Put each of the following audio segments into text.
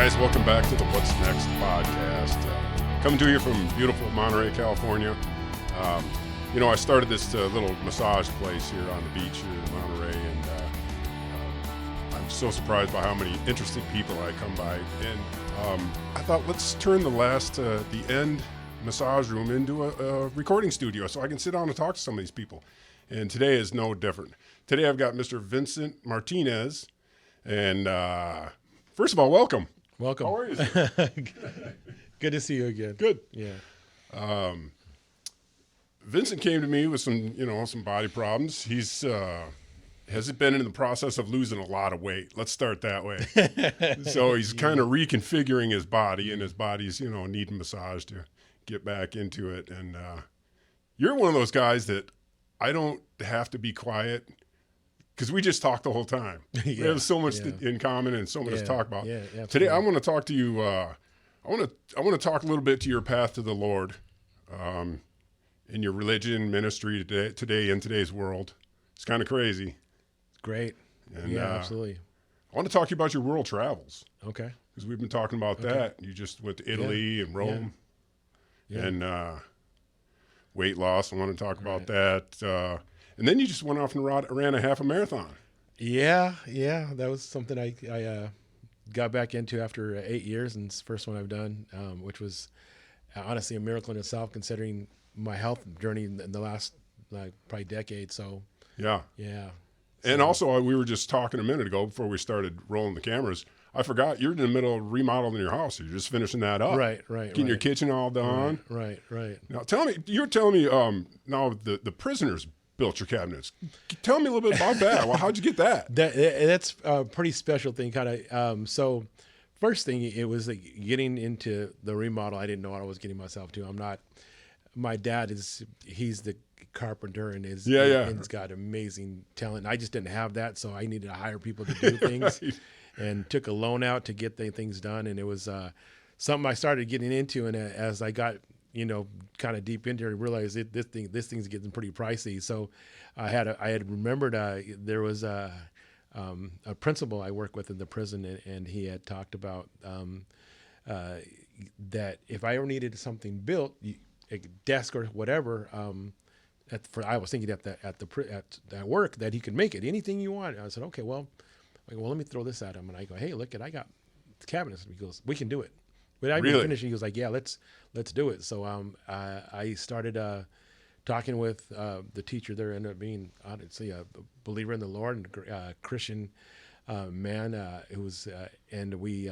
guys, welcome back to the What's Next podcast. Coming to you from beautiful Monterey, California. I started this little massage place here on the beach here in Monterey, and I'm so surprised by how many interesting people I come by. And I thought, let's turn the end massage room into a recording studio so I can sit down and talk to some of these people. And today is no different. Today I've got Mr. Vincent Martinez, and first of all, welcome. Welcome. How are you, sir? Good to see you again. Good. Yeah. Vincent came to me with some body problems. He's has been in the process of losing a lot of weight. Let's start that way. So he's kind of reconfiguring his body, and his body's needing massage to get back into it. And you're one of those guys that I don't have to be quiet, because we just talk the whole time. We have so much in common and so much to talk about. Yeah, today, I want to talk to you. I want to talk a little bit to your path to the Lord, in your religion ministry today in today's world. It's kind of crazy. Great. And, absolutely. I want to talk to you about your world travels. Okay. Because we've been talking about that. You just went to Italy and Rome, and weight loss. I want to talk about that. And then you just went off and ran a half a marathon. Yeah. That was something I got back into after 8 years, and it's the first one I've done, which was honestly a miracle in itself, considering my health journey in the last probably decade. So yeah. And also, we were just talking a minute ago before we started rolling the cameras. I forgot you're in the middle of remodeling your house. You're just finishing that up. Right. Getting your kitchen all done. Right. Now, you're telling me now the prisoners built your cabinets. Tell me a little bit about that. Well, how'd you get that? That's a pretty special thing, kind of. So first thing, it was like getting into the remodel. I didn't know what I was getting myself to. My dad he's the carpenter, and he's got amazing talent. I just didn't have that, so I needed to hire people to do things. Right. And took a loan out to get the things done. And it was something I started getting into. And as I got, kind of deep into it, I realized this thing's getting pretty pricey. So I had remembered there was a principal I work with in the prison, and he had talked about that if I ever needed something built, a desk or whatever, I was thinking at work that he could make it, anything you want. I said, okay, well, let me throw this at him. And I go, hey, look, I got cabinets. And he goes, we can do it. But I didn't finish. He was like, yeah, let's do it. So I started talking with the teacher there. Ended up being, honestly, a believer in the Lord and a Christian man who was, and we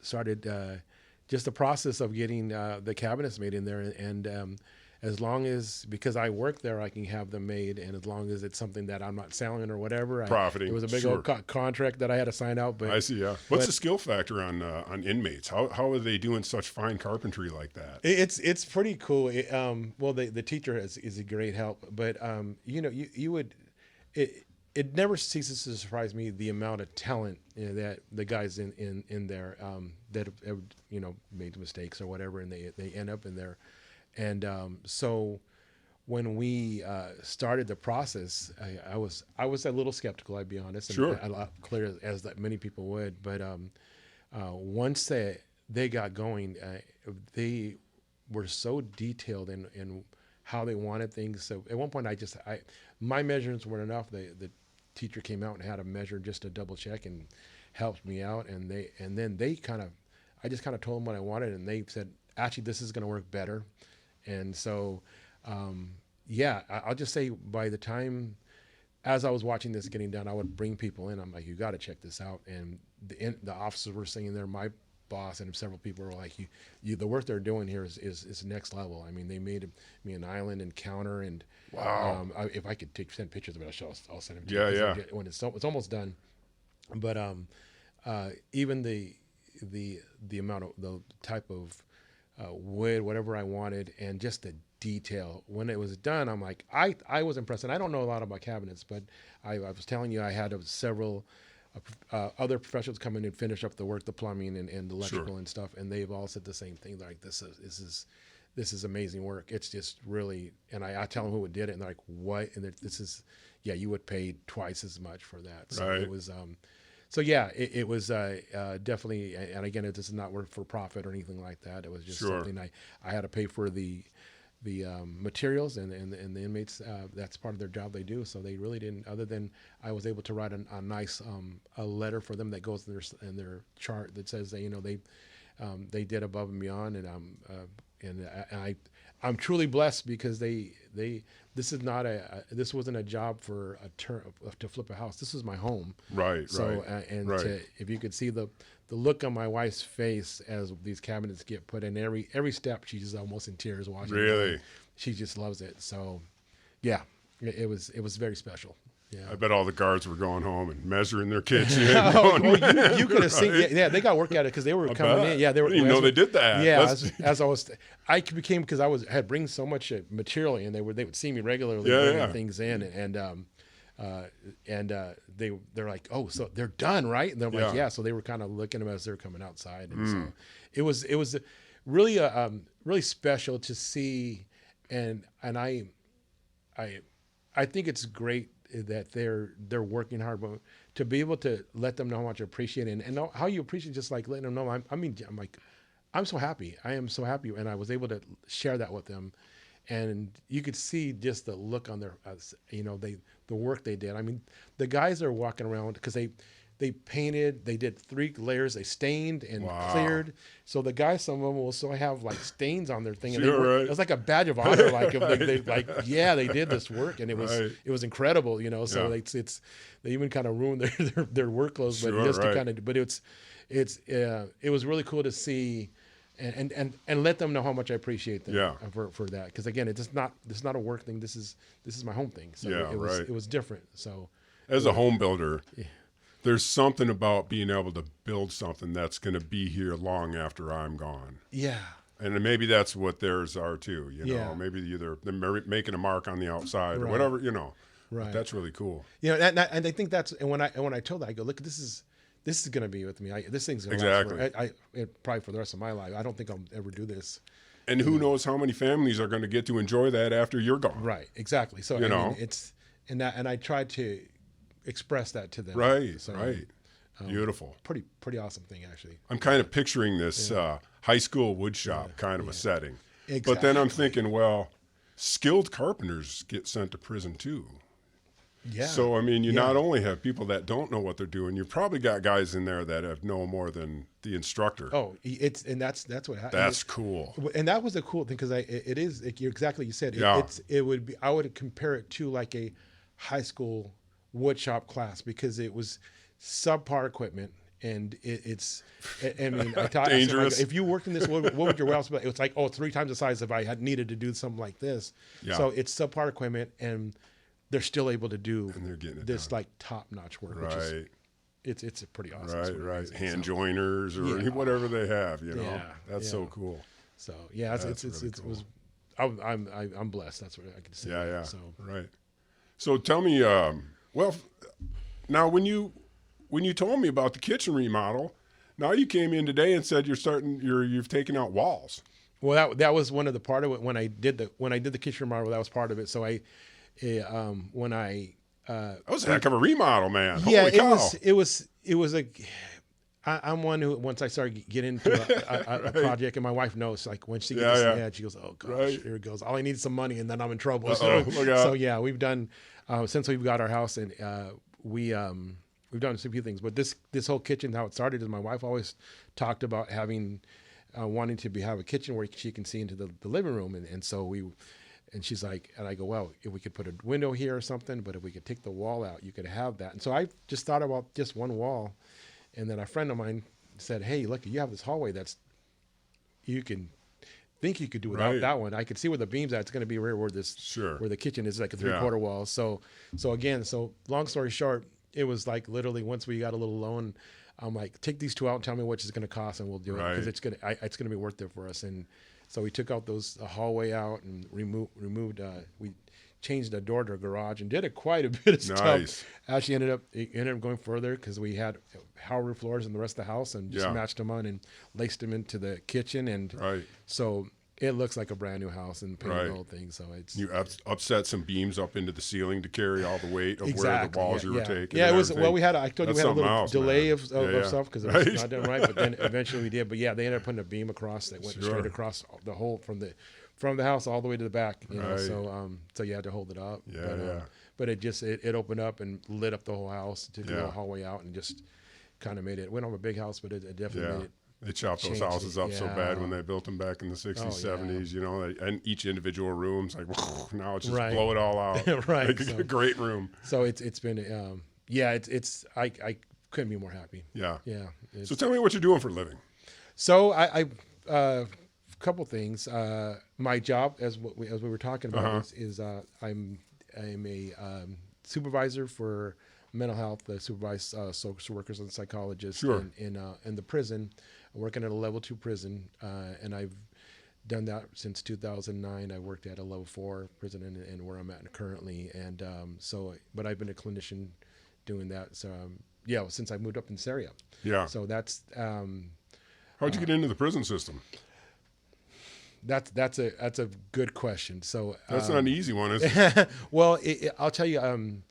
started just the process of getting the cabinets made in there. And as long as, because I work there, I can have them made, and as long as it's something that I'm not selling or whatever. Profiting. It was a big old contract that I had to sign out. But I see, yeah. What's the skill factor on inmates? How are they doing such fine carpentry like that? It's pretty cool. The teacher is a great help, but you would, it never ceases to surprise me the amount of talent that the guys in there that have made mistakes or whatever, and they end up in there. And so when we started the process, I was a little skeptical, I'd be honest. Sure. And a lot clear as that many people would. But once they got going, they were so detailed in how they wanted things. So at one point, my measurements weren't enough. The teacher came out and had a measure just to double check and helped me out. And then I just kind of told them what I wanted, and they said, actually, this is going to work better. And so, I'll just say by the time, as I was watching this getting done, I would bring people in. I'm like, you got to check this out. And the officers were sitting there. My boss and several people were like, the work they're doing here is next level. I mean, they made me an island and counter. And wow. If I could send pictures of it, I'll send them to you. Yeah. When it's almost done. But even the amount of the type of wood, whatever I wanted, and just the detail. When it was done, I'm like, I was impressed. And I don't know a lot about cabinets, but I was telling you, I had several other professionals come in and finish up the work, the plumbing and the electrical and stuff, and they've all said the same thing. They're like, this is amazing work. It's just really, and I tell them who did it, and they're like, what? And this is, you would pay twice as much for that. So right. it was, So yeah, it was definitely, and again, it does not work for profit or anything like that. It was just Sure. something I had to pay for the materials and the inmates. That's part of their job they do. So they really didn't. Other than I was able to write a nice a letter for them that goes in their chart that says that they did above and beyond, and I'm truly blessed because this wasn't a job for to flip a house. This is my home. Right. So right. and right. if you could see the look on my wife's face as these cabinets get put in, every step she's almost in tears watching. Really? She just loves it. So yeah, it was very special. Yeah. I bet all the guards were going home and measuring their kitchen. You could have seen. Yeah, they got work at it because they were coming in. Yeah, they were. I didn't even know they did that. Yeah, I became because had bring so much material in. They would see me regularly bringing things in, and they're like, oh, so they're done, right? And they're like, yeah. So they were kind of looking at them as they're coming outside, and so it was really really special to see, and I think it's great that they're working hard, but to be able to let them know how much I appreciate it and how you appreciate just like letting them know. I'm so happy. I am so happy, and I was able to share that with them, and you could see just the look on their, the work they did. I mean, the guys are walking around because they painted, they did 3 layers, they stained and cleared. So the guys, some of them will still have like stains on their thing. And right. It was like a badge of honor. Like if they did this work, and it was incredible, So they even kind of ruined their work clothes, but just to kind of, but it was really cool to see. And let them know how much I appreciate them for that. Because again, this is not a work thing. This is my home thing. So it was different. So as a home builder, there's something about being able to build something that's going to be here long after I'm gone. Yeah. And maybe that's what theirs are too. Maybe either they're making a mark on the outside or whatever. Right. But that's really cool. And I think that's when I told them, I go, look, this is going to be with me. This thing's going to last probably for the rest of my life. I don't think I'll ever do this. And who knows how many families are going to get to enjoy that after you're gone. Right. Exactly. So it's and I tried to express that to them. Right. So, right. Beautiful. Pretty awesome thing, actually. I'm kind of picturing this high school wood shop kind of a setting. Exactly. But then I'm thinking, well, skilled carpenters get sent to prison too. Yeah. So, I mean, you not only have people that don't know what they're doing, you've probably got guys in there that have no more than the instructor. Oh, that's what happened. That's cool. And that was the cool thing because you're exactly, you said, I would compare it to like a high school wood shop class because it was subpar equipment. And I thought, dangerous. If you worked in this, what would your warehouse be? It was like, 3 times the size if I had needed to do something like this. Yeah. So it's subpar equipment, and they're still able to do this like top-notch work. Right. Which is, it's pretty awesome. Right. Hand joiners or whatever they have. That's so cool. So it was. I'm blessed. That's what I can say. Yeah. So right. So tell me, now when you told me about the kitchen remodel, now you came in today and said you've taken out walls. Well, that was one of the part of it when I did the kitchen remodel. That was part of it. So that was a heck of a remodel, man. Yeah, Holy cow. It was I'm one who, once I started getting into a project, and my wife knows, like when she gets mad, she goes, "Oh gosh, here it goes. All I need is some money, and then I'm in trouble." So we've done since we've got our house, and we've done a few things. But this whole kitchen, how it started, is my wife always talked about having wanting to have a kitchen where she can see into the living room, and so and she's like, and I go, well, if we could put a window here or something, but if we could take the wall out, you could have that. And so I just thought about just one wall. And then a friend of mine said, hey, look, you have this hallway you could do without that one. I could see where the beam's at. It's going to be where where the kitchen is, like a 3/4 wall. So long story short, it was like literally once we got a little loan, I'm like, take these 2 out and tell me what it's going to cost, and we'll do it because it's going to be worth it for us. And so we took out the hallway out and removed. We changed the door to a garage and did quite a bit of stuff. Actually, ended up going further because we had hardwood floors in the rest of the house and just matched them on and laced them into the kitchen. And so it looks like a brand new house and painted Right. the whole thing. So it's You upset some beams up into the ceiling to carry all the weight of exactly where the walls yeah, you were yeah. taking. Yeah, and it was. everything. Well, I told you That's we had a something little else, delay man. of stuff because it was not done right. But then eventually we did. But yeah, they ended up putting a beam across that went Sure. straight across the whole from the house all the way to the back. You know, Right. so you had to hold it up. Yeah, but, yeah. But it opened up and lit up the whole house, took the Yeah. whole hallway out, and just kind of made it. Went on a big house, but it definitely Yeah. made it. They chopped those changed houses it. up so Yeah. bad when they built them back in the 60s, Oh, yeah. 70s, you know, and each individual room's like, now it's just Right. blow it all out. Right, Like so- a great room. So it's been it's I couldn't be more happy. Yeah. Yeah. So tell me what you're doing for a living. So I couple things. My job, as we were talking about, Uh-huh. is I'm a supervisor for mental health, supervise social workers and psychologists Sure. in the prison. I'm working at a level 2 prison, and I've done that since 2009. I worked at a level 4 prison and where I'm at currently, and but I've been a clinician doing that. So since I moved up in this area. Yeah. So that's. How'd you get into the prison system? That's a good question. So That's not an easy one, is it? well, I'll tell you,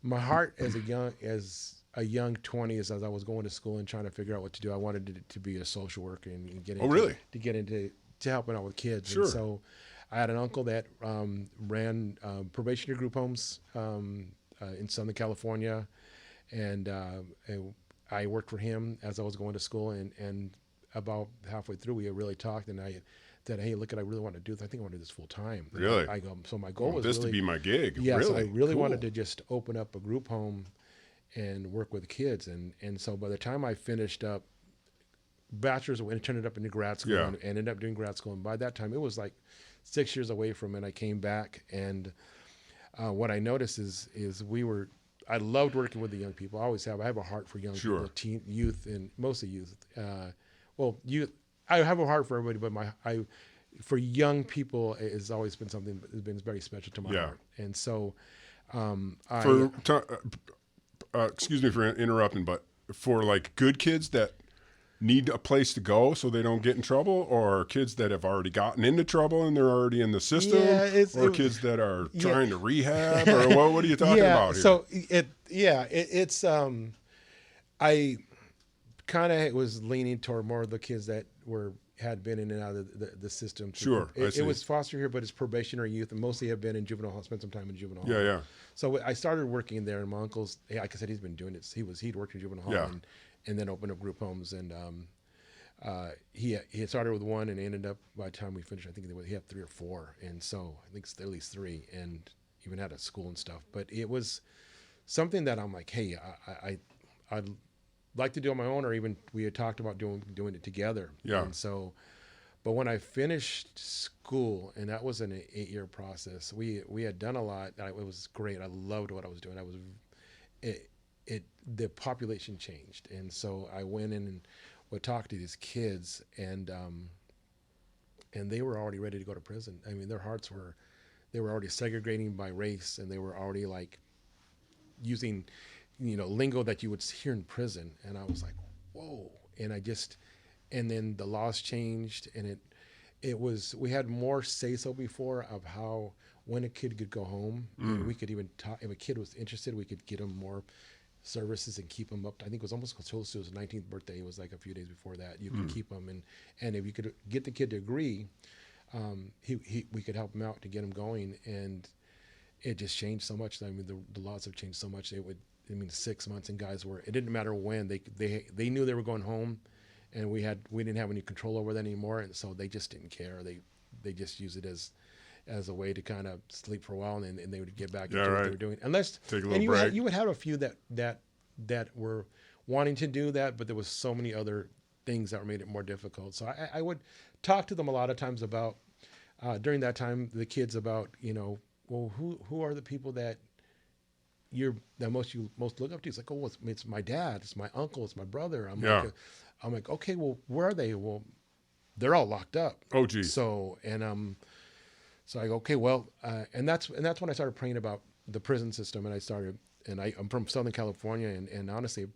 my heart as a young 20, as I was going to school and trying to figure out what to do, I wanted to be a social worker and get into, really? to get into helping out with kids. Sure. And so I had an uncle that ran probationary group homes in Southern California, and I worked for him as I was going to school, and about halfway through we really talked, and I said, hey, look, I really want to do this. I think I want to do this full time. Really? I go, so my goal Want was this really, to be my gig. yeah, Really? so I really Cool. wanted to just open up a group home and work with kids. And so by the time I finished up bachelor's and turned it up into grad school Yeah. and ended up doing grad school. And by that time, it was like 6 years away from it. I came back, and what I noticed is I loved working with the young people. I always have. I have a heart for young Sure. people, youth, and mostly youth. Youth. I have a heart for everybody, but for young people, it has always been something that's been very special to my Yeah. heart. And so, Excuse me for interrupting, but for like good kids that need a place to go so they don't get in trouble, or kids that have already gotten into trouble and they're already in the system, or kids that are trying to rehab, or what are you talking about here? So it's I kind of was leaning toward more of the kids that had been in and out of the system. Sure, I see. It was foster here, but it's probationary youth, and mostly have been in juvenile hall. Spent some time in juvenile hall. Yeah. So I started working there, and my uncle's, like I said, he's been doing it. He'd worked in juvenile hall, Yeah. and then opened up group homes, and he had started with one, and ended up, by the time we finished, I think he had 3 or 4, and so I think it's at least 3, and even had a school and stuff. But it was something that I'm like, hey, I'd like to do on my own, or even we had talked about doing it together. Yeah. And so, but when I finished school, and that was an 8-year process, we had done a lot. It was great. I loved what I was doing. The population changed, and so I went in and would talk to these kids, and they were already ready to go to prison. I mean, their hearts they were already segregating by race, and they were already like using, lingo that you would hear in prison. And I was like, whoa. And then the laws changed, and we had more say-so before of how, when a kid could go home, and we could even talk, if a kid was interested, we could get them more services and keep them up. I think it was almost close to his 19th birthday. It was like a few days before that. You could keep them, and if you could get the kid to agree, we could help him out to get him going. And it just changed so much. I mean, the laws have changed so much. 6 months, and guys it didn't matter when, they knew they were going home, and we didn't have any control over that anymore, and so they just didn't care. They just use it as a way to kind of sleep for a while, and then they would get back into what they were doing. Unless take a little break. You would have a few that were wanting to do that, but there was so many other things that made it more difficult. So I would talk to them a lot of times about during that time, the kids, about, well, who are the people that you most look up to? It's like, oh, it's my dad, it's my uncle, it's my brother. I'm like, okay, well, where are they? Well, they're all locked up. Oh, geez. So so I go, okay, well, and that's when I started praying about the prison system, and I'm from Southern California, and honestly,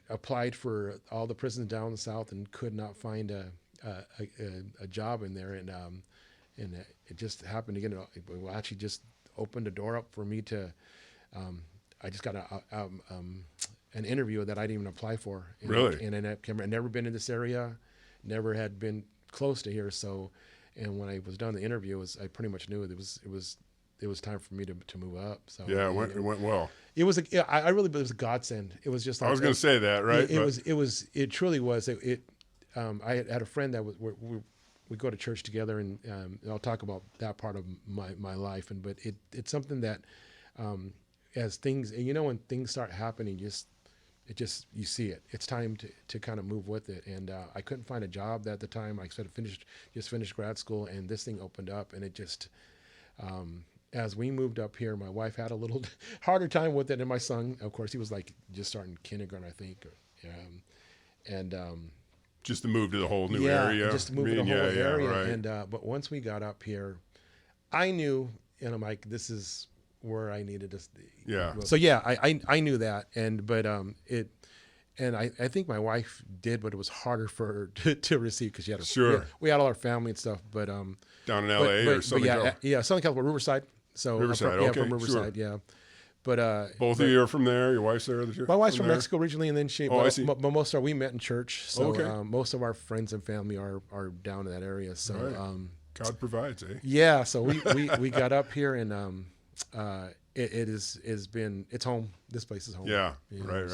applied for all the prisons down the south and could not find a job in there, and it just happened to well, actually just opened the door up for me to. I just got an interview that I didn't even apply for. Really? And I'd never been in this area, never had been close to here. So, and when I was done the interview, I pretty much knew it was time for me to move up. So yeah, it went well. It was I really believe it was a godsend. It was just like, I was going to say that, right? It truly was. I had a friend that we go to church together, and I'll talk about that part of my life. But it's something that as things, when things start happening, you see it. It's time to kind of move with it. And I couldn't find a job at the time. I just finished grad school, and this thing opened up, and it just. As we moved up here, my wife had a little harder time with it, and my son, of course, he was like just starting kindergarten, I think, just to move to the whole new area. Just to move to the whole area. Right. And but once we got up here, I knew, and I'm like, this is where I needed to. Yeah. So yeah, I knew that, and I think my wife did, but it was harder for her to receive because she had we had all our family and stuff, but down in L.A. or Southern California. Southern California, Riverside. So Riverside, from Riverside, yeah. But both of you are from there. Your wife's there. My wife's from Mexico originally, and then I see. But most of we met in church. So most of our friends and family are down in that area. So God provides, eh? Yeah. So we got up here, and it's home. This place is home. Yeah. Right.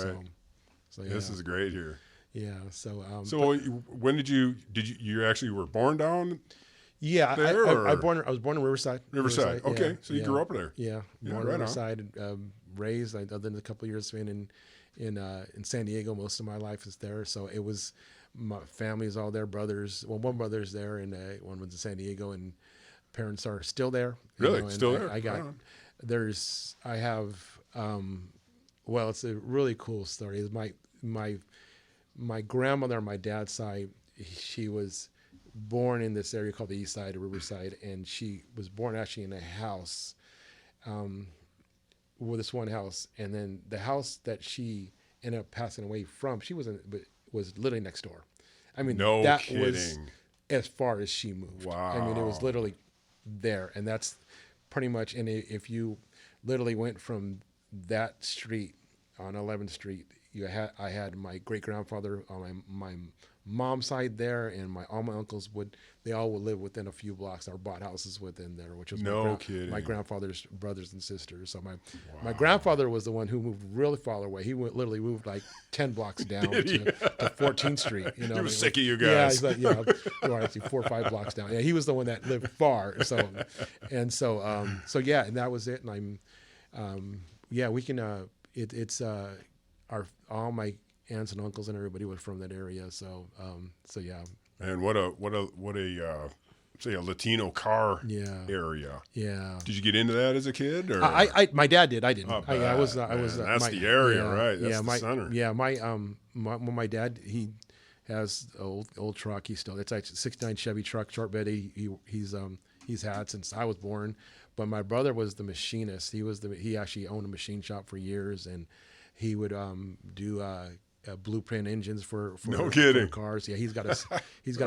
So this is great here. Yeah. So when did you actually were born down? Yeah, there, I was born in Riverside. Riverside. Okay, yeah, so you grew up there. Yeah, born in Riverside. Raised, other than a couple of years spent in San Diego. Most of my life is there. So it was my family's all there. Brothers, well, one brother's there, and one was in San Diego, and parents are still there. Really, still there. I have. Well, it's a really cool story. Is my grandmother on my dad's side, she was born in this area called the East Side of Riverside, and she was born actually in a house, with this one house, and then the house that she ended up passing away from, was literally next door. I mean, that kidding. Was as far as she moved. Wow. I mean, it was literally there, and that's pretty much. And if you literally went from that street on 11th Street, I had my great grandfather on my mom's side there, and all my uncles they all would live within a few blocks or bought houses within there, which was my grandfather's brothers and sisters. So my grandfather was the one who moved really far away. He literally moved like 10 blocks down to 14th Street. He was sick of you guys. Yeah, he's like, actually 4 or 5 blocks down. Yeah, he was the one that lived far. So and that was it. And we can. It's all my aunts and uncles and everybody was from that area. So yeah. And what a say a Latino car area. Yeah. Did you get into that as a kid? Or my dad did. I didn't. I was. That's the area, right? That's the center. Yeah. My dad, he has an old truck. It's like a '69 Chevy truck, short bed. He's had since I was born. But my brother was the machinist. He actually owned a machine shop for years, and he would do blueprint engines for cars. Yeah, he's got a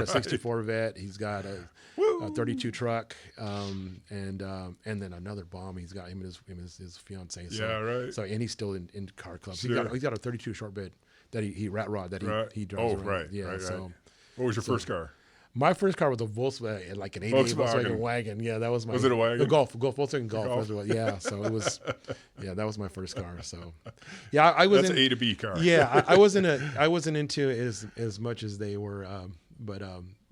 64 Vet. He's got a 32 truck, and then another bomb. He's got him and his fiance. So, yeah, right. So and he's still in car clubs. Sure. He's got a 32 short bed that he rat rod that he drives around. Right. Yeah. Right, so what was your first car? My first car was a Volkswagen, like an 88 Volkswagen wagon. Yeah, that was my. Was it a wagon? The Volkswagen Golf. Yeah, so it was. Yeah, that was my first car. So, yeah, I was. That's an A to B car. Yeah, I wasn't into it as much as they were, but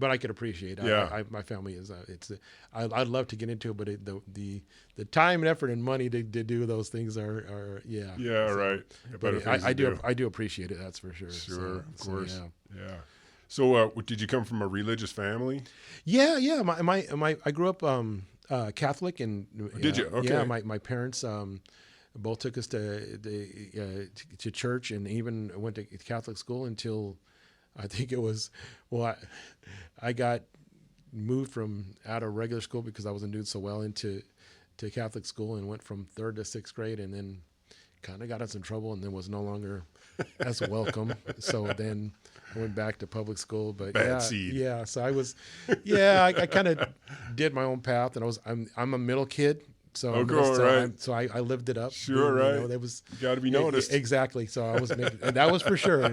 I could appreciate it. Yeah. My family is. I'd love to get into it, but the time and effort and money to do those things are yeah. Yeah, so, right. But I do appreciate it. That's for sure. Sure, of course. Yeah. So, did you come from a religious family? Yeah. I grew up Catholic, and did you? Okay. Yeah, my parents both took us to church, and even went to Catholic school until I think it was I got moved from out of regular school because I wasn't doing so well into Catholic school, and went from 3rd to 6th grade, and then kind of got in some trouble and then was no longer as welcome. So then I went back to public school, but Bad seed. yeah. So I was, I kind of did my own path, and I'm a middle kid. So, I lived it up. Sure, right. That was got to be noticed. Exactly. So I was making, and that was for sure. I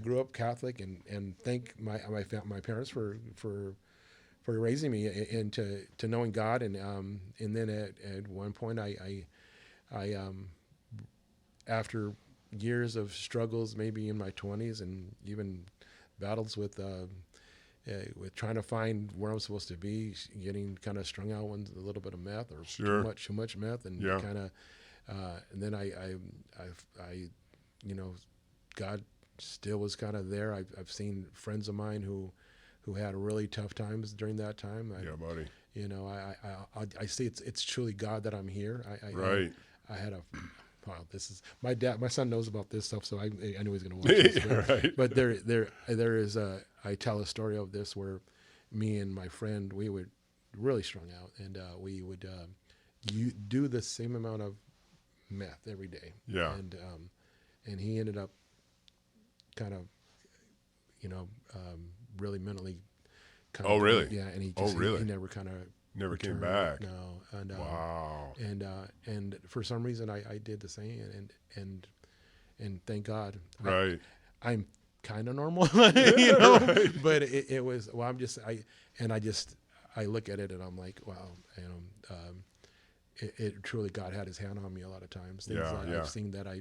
grew up Catholic, and thank my parents for raising me into knowing God, and then at one point I after years of struggles, maybe in my 20s, and even battles with trying to find where I'm supposed to be, getting kind of strung out on a little bit of meth or too much meth, and kind of, and then I God still was kind of there. I've seen friends of mine who had really tough times during that time. Buddy. I see it's truly God that I'm here. I had a. Wow, this is my dad. My son knows about this stuff, so I know he's going to watch this. Right. But there is I tell a story of this where me and my friend, we would really strung out, and we would do the same amount of meth every day. Yeah. And he ended up kind of, really mentally. Really? Yeah, and he never kind of. Never came back. No, and wow. And for some reason I did the same, and thank God. Right. I'm kind of normal, right. But it was I look at it and I'm like, wow, it truly, God had His hand on me a lot of times. Things I've seen that I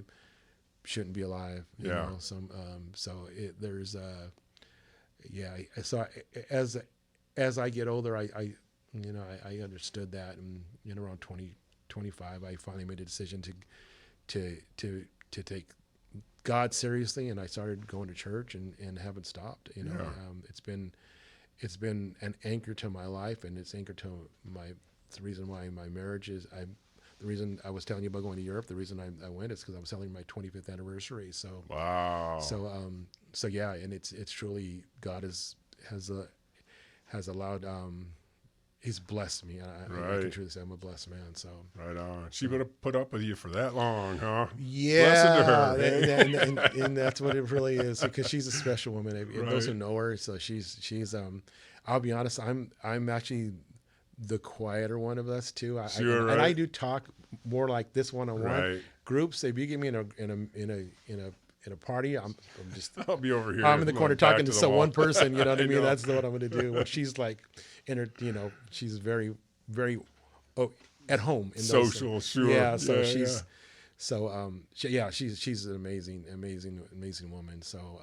shouldn't be alive. You know, so as I get older, I understood that, and around 25, I finally made a decision to take God seriously, and I started going to church and haven't stopped. It's been an anchor to my life, and it's anchored to the reason why my marriage is. The reason I was telling you about going to Europe, the reason I went is because I was celebrating my 25th anniversary. So wow. So yeah, and it's truly God has allowed. He's blessed me. I can truly say I'm a blessed man. So right on. She would have put up with you for that long, huh? Yeah, blessed to her. And that's what it really is, because she's a special woman. Right. Those who know her, so she's. I'll be honest. I'm actually the quieter one of us too. And I do talk more like this one-on-one. Right. Groups. If you get me in a party, I'm just. I'll be over here. I'm in the corner talking to one person. You know what I mean? Know. That's what I'm going to do. But she's like, she's very, very at home. In social, those, sure. Yeah. So she's. So she's an amazing woman. So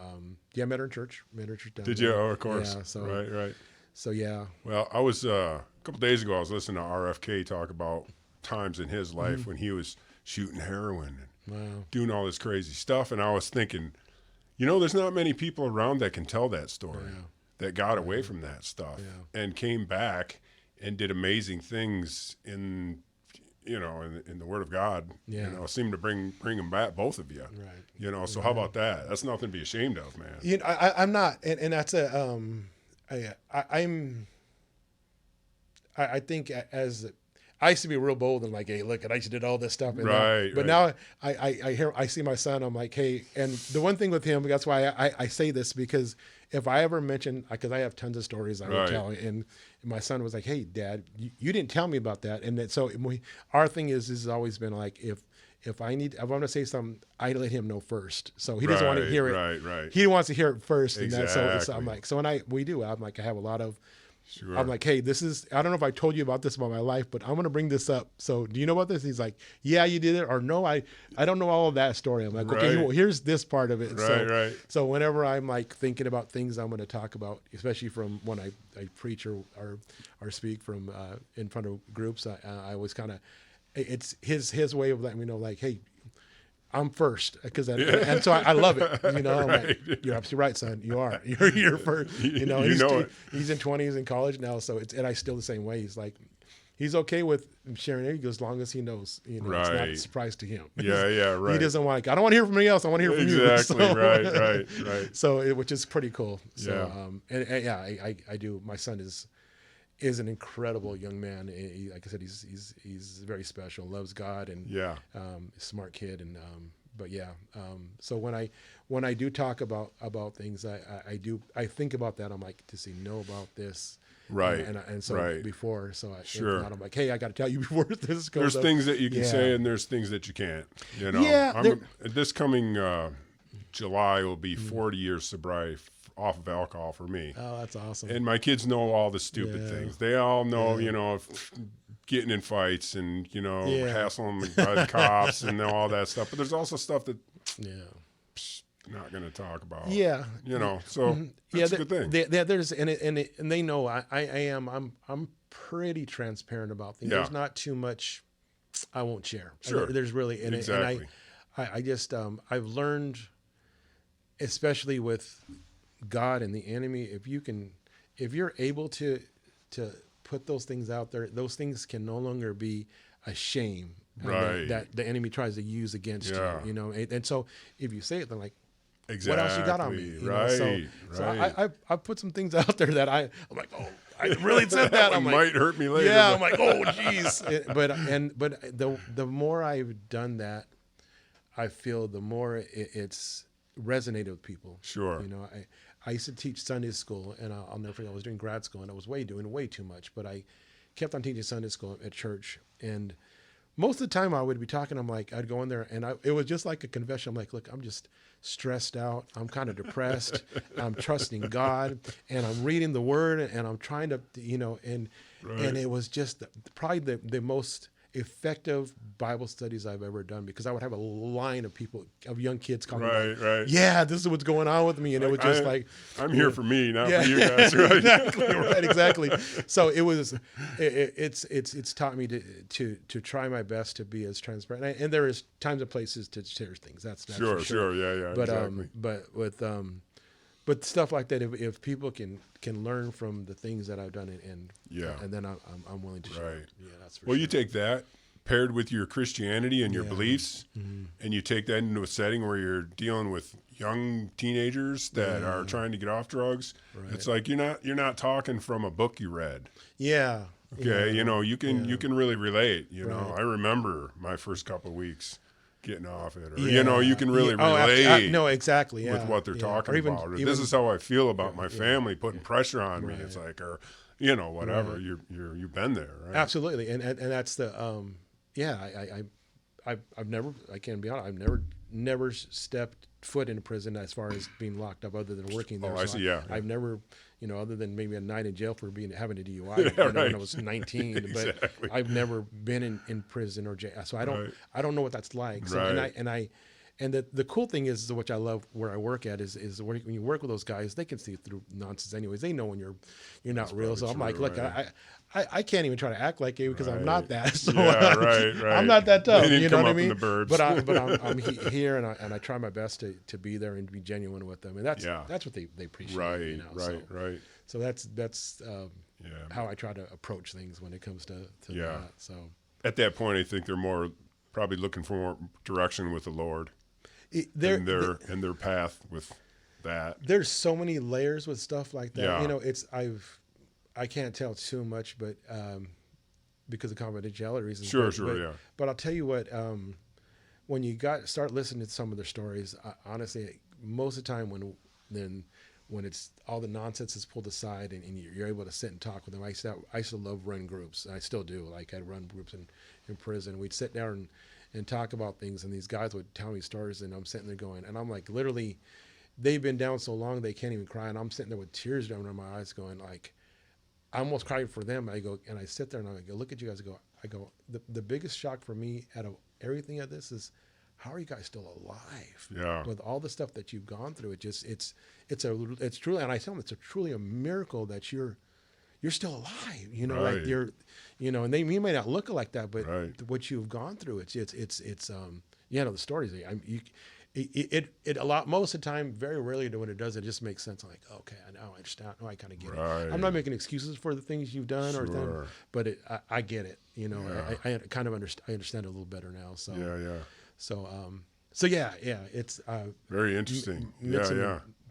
I met her in church. Down Did there. you? Oh, of course. Yeah. So right. So yeah. Well, I was a couple days ago. I was listening to RFK talk about times in his life when he was shooting heroin and doing all this crazy stuff, and I was thinking, there's not many people around that can tell that story that got away from that stuff and came back and did amazing things in the Word of God. Seemed to bring them back, both of you. Right. So how about that? That's nothing to be ashamed of, man. I'm not, and that's I think as I used to be real bold and like, hey, look, I just did all this stuff. But now I see my son, I'm like, hey, and the one thing with him, that's why I say this, because if I ever mention, because I have tons of stories I would tell, and my son was like, hey, Dad, you didn't tell me about that. And so our thing has always been like, if I'm going to say something, I let him know first. So he doesn't want to hear it. Right. He wants to hear it first. Exactly. And so I'm like, so when I have a lot of, sure. I'm like, hey, I don't know if I told you about this about my life, but I'm going to bring this up. So do you know about this? He's like, yeah, you did it. Or no, I don't know all of that story. I'm like, okay, well, here's this part of it. Right. So whenever I'm like thinking about things I'm going to talk about, especially from when I preach or speak from in front of groups, I always kind of, it's his way of letting me know, like, hey, I'm first, and so I love it. I'm like, you're absolutely right, son. You are. You're first. He's in 20s in college now, so and I still the same way. He's like, he's okay with sharing it as long as he knows. It's not a surprise to him. Yeah, right. He doesn't want. I don't want to hear from anybody else. I want to hear from you. Exactly. Right. So which is pretty cool. So I do. My son is is an incredible young man. Like I said, he's very special, loves God, and smart kid. And but yeah, so when I do talk about things, I think about that. I'm like, does he know about this? Right. And so before, so if not, I'm like, hey, I got to tell you before this goes. There's up. things that you can say, and there's things that you can't. You know, Yeah. This coming July will be 40 years sobriety off of alcohol for me. Oh, that's awesome. And my kids know all the stupid things. They all know, you know, getting in fights and, you know, hassling the cops and all that stuff. But there's also stuff that not going to talk about. Yeah. You know, so that's a good thing. There's and they know I'm pretty transparent about things. There's not too much I won't share. Sure. There's really and I just I've learned, especially with God and the enemy, if you're able to put those things out there, those things can no longer be a shame that the enemy tries to use against you, you know. And so if you say it, they're like, what else you got on me? You know? So I put some things out there that I'm like, oh, I really said that. I'm like, might hurt me later. Yeah, I'm like, oh, geez. But the more I've done that, I feel the more it's resonated with people. Sure. You know, I used to teach Sunday school, and I'll never forget, I was doing grad school, and I was doing way too much, but I kept on teaching Sunday school at church. And most of the time I would be talking, I'd go in there, and it was just like a confession. I'm like, look, I'm just stressed out. I'm kind of depressed. I'm trusting God, and I'm reading the Word, and I'm trying to, you know, and it was just probably the most effective Bible studies I've ever done, because I would have a line of young kids coming yeah, this is what's going on with me. And it was just I'm here for me, not for you guys. Right? Exactly. So it was, it's taught me to try my best to be as transparent. And there is times and places to share things. That's sure. Yeah. But, exactly. But stuff like that, if people can learn from the things that I've done, and then I'm willing to share. Right. Yeah, that's for sure. sure. You take that paired with your Christianity and your beliefs, and you take that into a setting where you're dealing with young teenagers that are trying to get off drugs. Right. It's like you're not talking from a book you read. Yeah. Okay. You know, you can really relate. You know, I remember my first couple of weeks getting off it, or you know, you can really relate. No, exactly. With what they're talking about. Or this is how I feel about my family putting pressure on me. It's like, or you know, whatever. You've been there, right? Absolutely, and that's the I've never, I can't be honest, I've never stepped foot in a prison as far as being locked up, other than working there. Oh, I see. I've never, you know, other than maybe a night in jail for having a DUI when I was 19. Exactly. But I've never been in prison or jail, so I don't know what that's like. So and the cool thing is, which I love where I work at, is when you work with those guys, they can see through nonsense anyways. They know when you're not that's real. So I'm like, look, right. I can't even try to act like you, because I'm not that. So right. I'm not that tough. You know what I mean? But I'm here, and I try my best to be there and to be genuine with them, and that's what they appreciate. Right. You know? Right. So that's how I try to approach things when it comes to that. So at that point, I think they're more probably looking for more direction with the Lord. And their path with that. There's so many layers with stuff like that. Yeah. You know, I can't tell too much, but because of confidentiality reasons. Sure. But I'll tell you what, when you start listening to some of their stories, honestly, most of the time when it's all the nonsense is pulled aside and you're able to sit and talk with them. I used to love run groups, and I still do. Like, I'd run groups in prison. We'd sit down and talk about things, and these guys would tell me stories, and I'm sitting there going, and I'm like, literally, they've been down so long they can't even cry, and I'm sitting there with tears down in my eyes going, like, I almost cried for them. I go, and I sit there and I go, look at you guys. I go, the biggest shock for me out of everything of this is, how are you guys still alive? Yeah. With all the stuff that you've gone through, it's truly, and I tell them, it's truly a miracle that you're still alive, you know, right. Like you may not look like that, but what you've gone through, it's the stories. It a lot, most of the time, very rarely when it does, it just makes sense. I'm like, okay, I now understand. I kind of get it. I'm not making excuses for the things you've done or things, but I get it. You know, I kind of understand. I understand it a little better now. So yeah. So it's very interesting.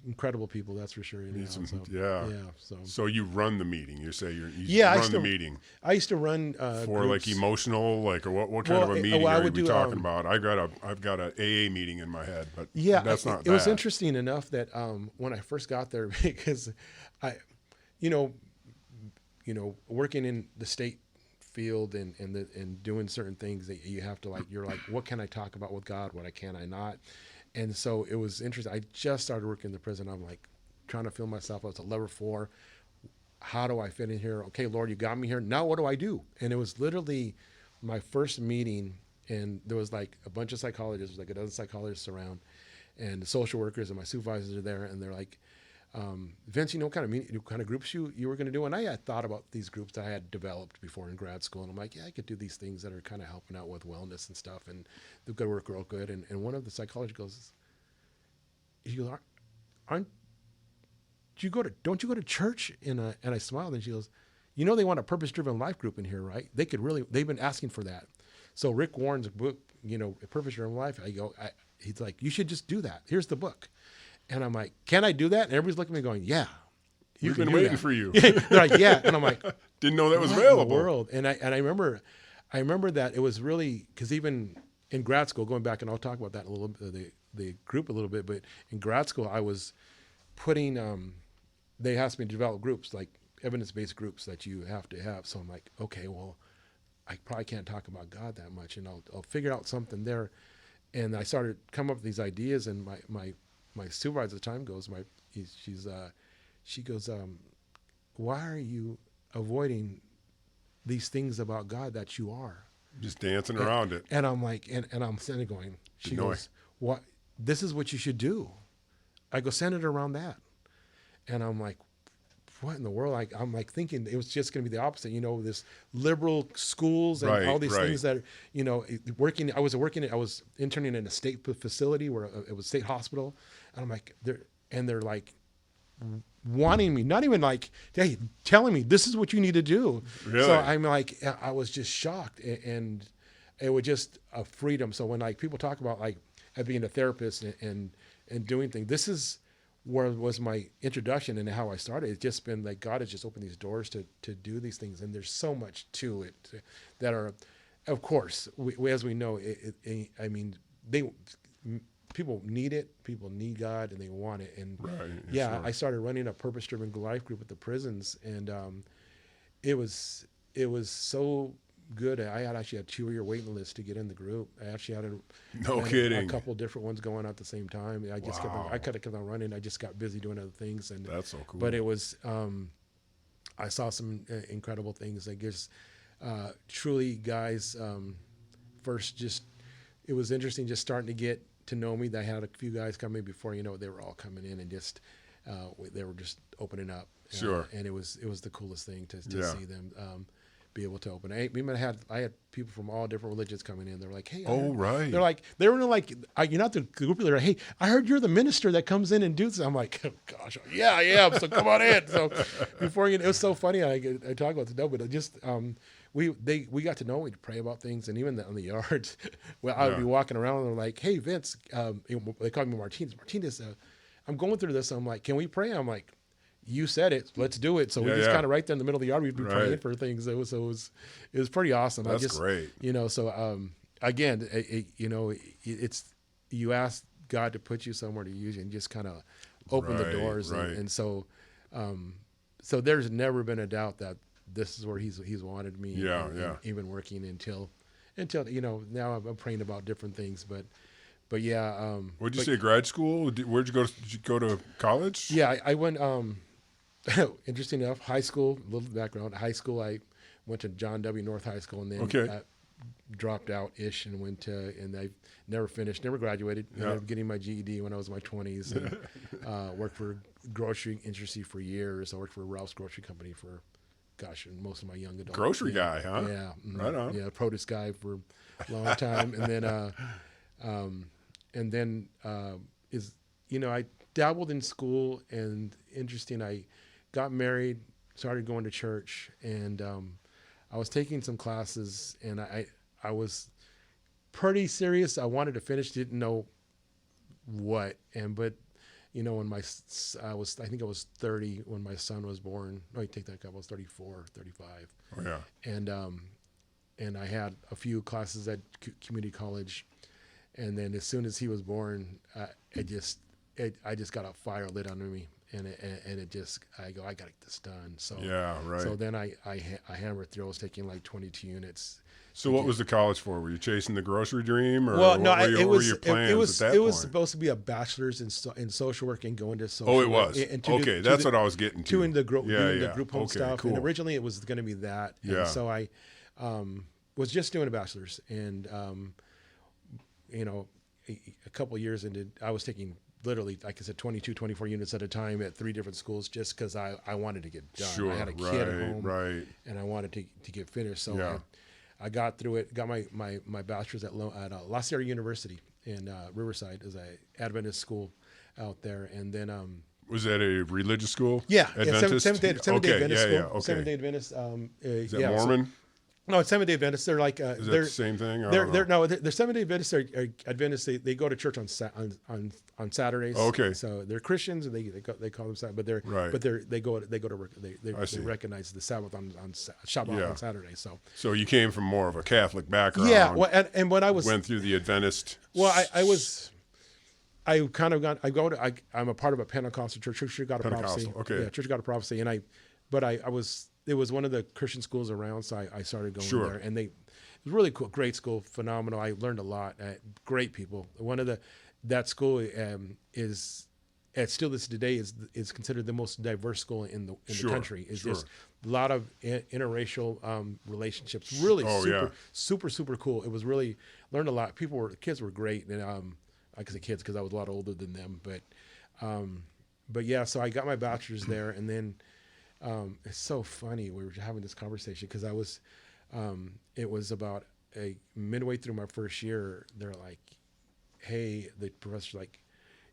incredible people, that's for sure. Anyhow, Yeah. So So you run the meeting. You say you yeah, run the meeting. I used to run For groups. like emotional, like, or what kind of a meeting I are would we do, talking about? I've got a AA meeting in my head, but Yeah, that's not it that. was interesting enough that when I first got there, because I, you know, working in the state field and doing certain things that you have to, like, you're like, what can I talk about with God? What can I not? And so it was interesting. I just started working in the prison. I'm like trying to feel myself. I was at level 4. How do I fit in here? Okay, Lord, you got me here. Now what do I do? And it was literally my first meeting, and there was like a bunch of psychologists, like a dozen psychologists around, and the social workers, and my supervisors are there, and they're like, Vince, what kind of groups you were going to do? And I had thought about these groups that I had developed before in grad school, and I'm like, yeah, I could do these things that are kind of helping out with wellness and stuff, and they're going to work real good. And one of the psychologists goes, don't you go to church? And I smiled, and she goes, they want a purpose-driven life group in here, right? They've been asking for that. So Rick Warren's book, A Purpose-Driven Life, he's like, you should just do that. Here's the book. And I'm like, can I do that? And everybody's looking at me going, yeah. We've been waiting for you. They're like, yeah. And I'm like, didn't know that was what available. In the world? And I remember that it was really, because even in grad school, going back, and I'll talk about that in a little bit, the group a little bit, but in grad school, I was putting, they asked me to develop groups, like evidence-based groups that you have to have. So I'm like, okay, well, I probably can't talk about God that much, and I'll figure out something there. And I started coming up with these ideas, and my supervisor at the time goes, she goes, why are you avoiding these things about God that you are? Just dancing around it. And I'm like, and I'm sitting there going, she goes, what? This is what you should do. I go, center it around that. And I'm like, what in the world? I'm like thinking it was just going to be the opposite, this liberal schools and all these things that, working. I was interning in a state facility where it was a state hospital. And I'm like, they're like wanting me, not even like, hey, telling me this is what you need to do. Really? So I'm like, I was just shocked, and it was just a freedom. So when like people talk about like being a therapist and doing things, this is where was my introduction and how I started. It's just been like God has just opened these doors to do these things, and there's so much to it that are, of course, we as we know, people need it. People need God, and they want it. And sure. I started running a purpose-driven life group at the prisons, and it was so good. I actually had 2-year waiting list to get in the group. I actually had a couple different ones going at the same time. I just kept on running. I just got busy doing other things, and that's so cool. But it was I saw some incredible things. I guess truly, guys. First, just it was interesting just starting to get to know me. I had a few guys coming before they were all coming in, and just they were just opening up. Sure. And it was the coolest thing to see them be able to open. I had people from all different religions coming in. They're like, hey, they were like, you're not the group leader. Hey, I heard you're the minister that comes in and does this. I'm like, oh, gosh, yeah, I am. So come on in. So before it was so funny. I talk about the but just we got to know. We'd pray about things, and even on the yards, I would be walking around and they're like, hey, Vince, they called me Martinez. I'm going through this. I'm like, can we pray? I'm like, you said it, let's do it. So we just kind of right there in the middle of the yard, we'd be praying for things. It was pretty awesome. That's great. So again, it's you ask God to put you somewhere to use you and just kind of open the doors. And so there's never been a doubt that this is where he's wanted me. Even working until now I'm praying about different things, but yeah. What'd you say, grad school? Where'd you go? Did you go to college? Yeah, I went, interesting enough, high school, a little background. High school, I went to John W. North High School, and then dropped out-ish and went to, and I never finished, never graduated. I ended up getting my GED when I was in my 20s, and worked for grocery industry for years. I worked for Ralph's Grocery Company for, most of my young adult. Grocery guy, huh? Yeah. Right on. Yeah, produce guy for a long time. And then, I dabbled in school, and interesting, I got married, started going to church, and I was taking some classes, and I was pretty serious. I wanted to finish, didn't know what, but when I think I was 30 when my son was born. No, you take that up. I was 34, 35. Oh yeah. And I had a few classes at community college, and then as soon as he was born, I just got a fire lit under me, and I go, I got to get this done. So yeah, right. So then I hammered through. I was taking like 22 units. So what was the college for? Were you chasing the grocery dream, or well, no, what were your plans it was at that point? was supposed to be a bachelor's in social work and going to social. Oh, it was. And That's what I was getting to. Doing the group home okay, stuff, cool. and originally it was going to be that. And yeah. So I was just doing a bachelor's, and a couple of years into, I was taking literally, like I said, 22, 24 units at a time at 3 different schools just because I wanted to get done. Sure, I had a kid at home, right. and I wanted to get finished. So yeah. I got through it, got my bachelor's at La Sierra University in Riverside as an Adventist school out there. And then... was that a religious school? Yeah. Adventist? Seventh-day Adventist school. Yeah, okay. Seventh-day Adventist. Is that Mormon? No, it's Seventh-day Adventists. They're like is that the same thing? They're Seventh-day Adventists. Are Adventists. They go to church on Saturdays. Okay. So they're Christians, and they call them Sabbath. But they go to work. They recognize the Sabbath on Shabbat on Saturday. So you came from more of a Catholic background. Yeah. Well, and when I went through the Adventist. Well, I'm a part of a Pentecostal church. Church of God of Prophecy. Okay. Yeah, Church of God of Prophecy, it was one of the Christian schools around, so I started going there, and it was really cool, great school, phenomenal. I learned a lot, great people. That school is, still this today is considered the most diverse school in the country. It's just a lot of interracial relationships. Really super cool. It was really, learned a lot. Kids were great, and I could say kids because I was a lot older than them, but yeah. So I got my bachelor's there, and then. It's so funny. We were having this conversation because it was about midway through my first year. They're like, hey, the professor's like,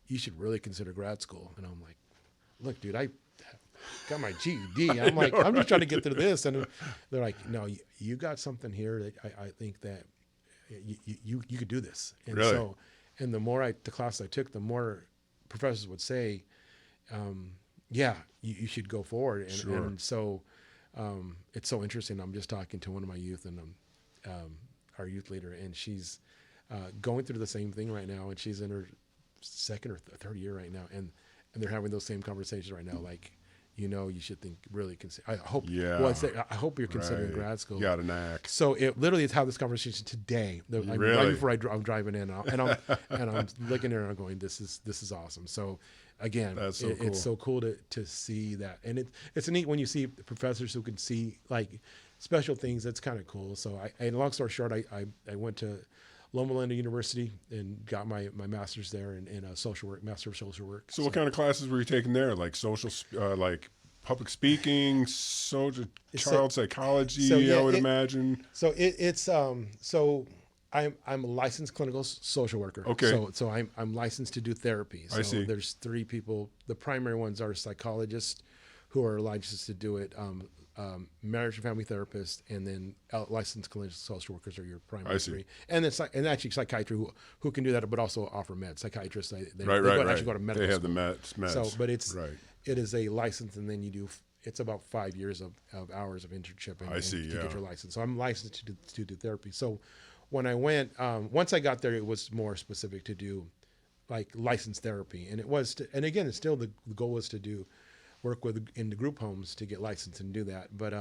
you should really consider grad school. And I'm like, look, dude, I got my GED. I'm like, I'm just trying to get through this. And they're like, no, you got something here that I think that you could do this. And really? So, and the more the class I took, the more professors would say, yeah, you should go forward. And so it's so interesting. I'm just talking to one of my youth and our youth leader, and she's going through the same thing right now, and she's in her second or third year right now, and they're having those same conversations right now, like, you should really consider. I hope. Yeah. Well, I hope you're considering grad school. You got a knack. So it literally is how this conversation today. Really? Right before I'm driving in, and I'm looking there and I'm going, this is awesome. So again, that's so cool. It's so cool to see that, and it's neat when you see professors who can see like special things. That's kind of cool. So and long story short, I went to Loma Linda University and got my master's there in social work, master of social work. So what kind of classes were you taking there? Like like public speaking, child psychology, I would imagine. So I'm a licensed clinical social worker. Okay. So I'm licensed to do therapy. So I see. There's 3 people. The primary ones are psychologists who are licensed to do it. Marriage and family therapists, and then licensed clinical social workers are your primary 3. And then actually psychiatry who can do that, but also offer meds. Psychiatrists, they actually go to medical school. They have the meds. So, but it is a license, and then it's about 5 years of hours of internship to get your license. So I'm licensed to do therapy. So when I went, once I got there, it was more specific to do like licensed therapy, and and again, it's still the goal was to work in the group homes to get licensed and do that. But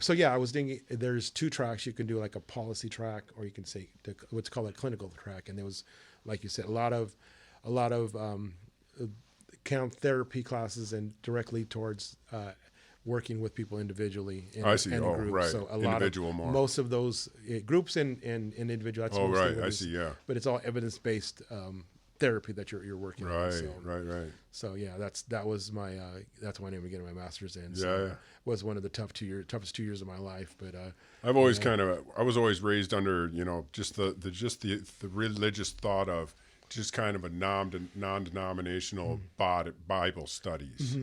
so yeah, I was doing. There's 2 tracks. You can do like a policy track, or you can say what's called a clinical track. And there was, like you said, a lot of count therapy classes and directly towards working with people individually. I see. And groups. Right. So a individual lot of, more. Most of those groups and individual. That's right. I see. Yeah. But it's all evidence-based therapy that you're working on. Right. So yeah, that was my that's why I ended up getting my master's in. So it was one of the toughest 2 years of my life. But I've always I was always raised under just the religious thought of just kind of a non-denominational Bible studies,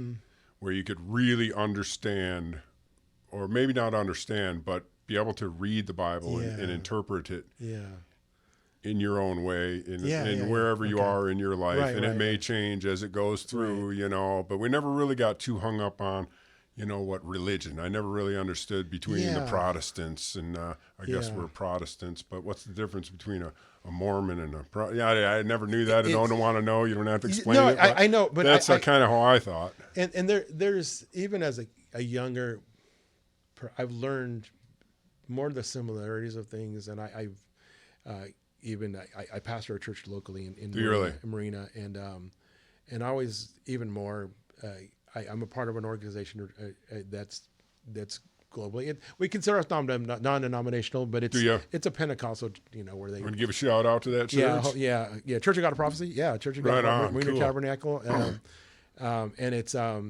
where you could really understand, or maybe not understand, but be able to read the Bible and interpret it. Yeah. in your own way in Yeah. wherever you Okay. are in your life. Right, And it right, may right. change as it goes through, but we never really got too hung up on, what religion. I never really understood between the Yeah. Protestants and I guess Yeah. we're Protestants, but what's the difference between a Mormon and I never knew that. I don't want to know. You don't have to explain No, it. But I know, but that's kind of how I thought. and there's even as a younger, I've learned more of the similarities of things, and I've even I pastor a church locally in Do you really? Marina, and always even more. I'm a part of an organization that's globally. We consider us non-denominational, but Do you? it's a Pentecostal, where they Want to give a shout out to that church? yeah. Church of God of Prophecy, yeah, Church of God, Right on, Marina cool. Tabernacle, and it's out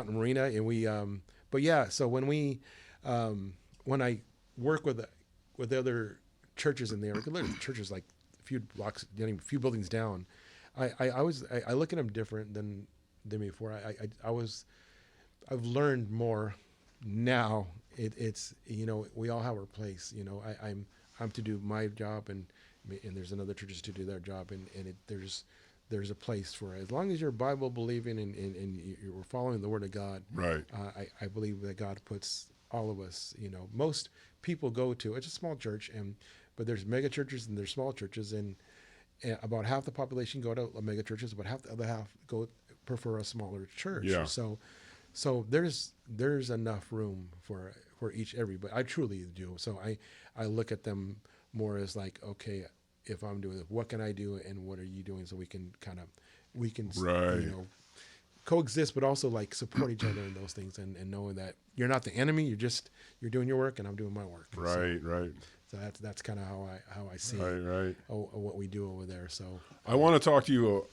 in Marina, and we but yeah. So when I work with the other churches in there, literally churches like a few blocks, a few buildings down, I look at them different than before. I've learned more now. It's we all have our place. I'm to do my job, and there's another churches to do their job, and there's a place for it. As long as you're Bible believing and you're following the Word of God, Right. I believe that God puts all of us. Most people go to, it's a small church, but there's mega churches and there's small churches, and about half the population go to mega churches, but half the other half prefer a smaller church. Yeah. So there's enough room for everybody. I truly do. So I look at them more as like, okay, if I'm doing it, what can I do, and what are you doing, so we can Right. coexist, but also like support each other in those things, and knowing that you're not the enemy. You're doing your work, and I'm doing my work. Right. So that's kind of how I see Right. what we do over there. So I want to talk to you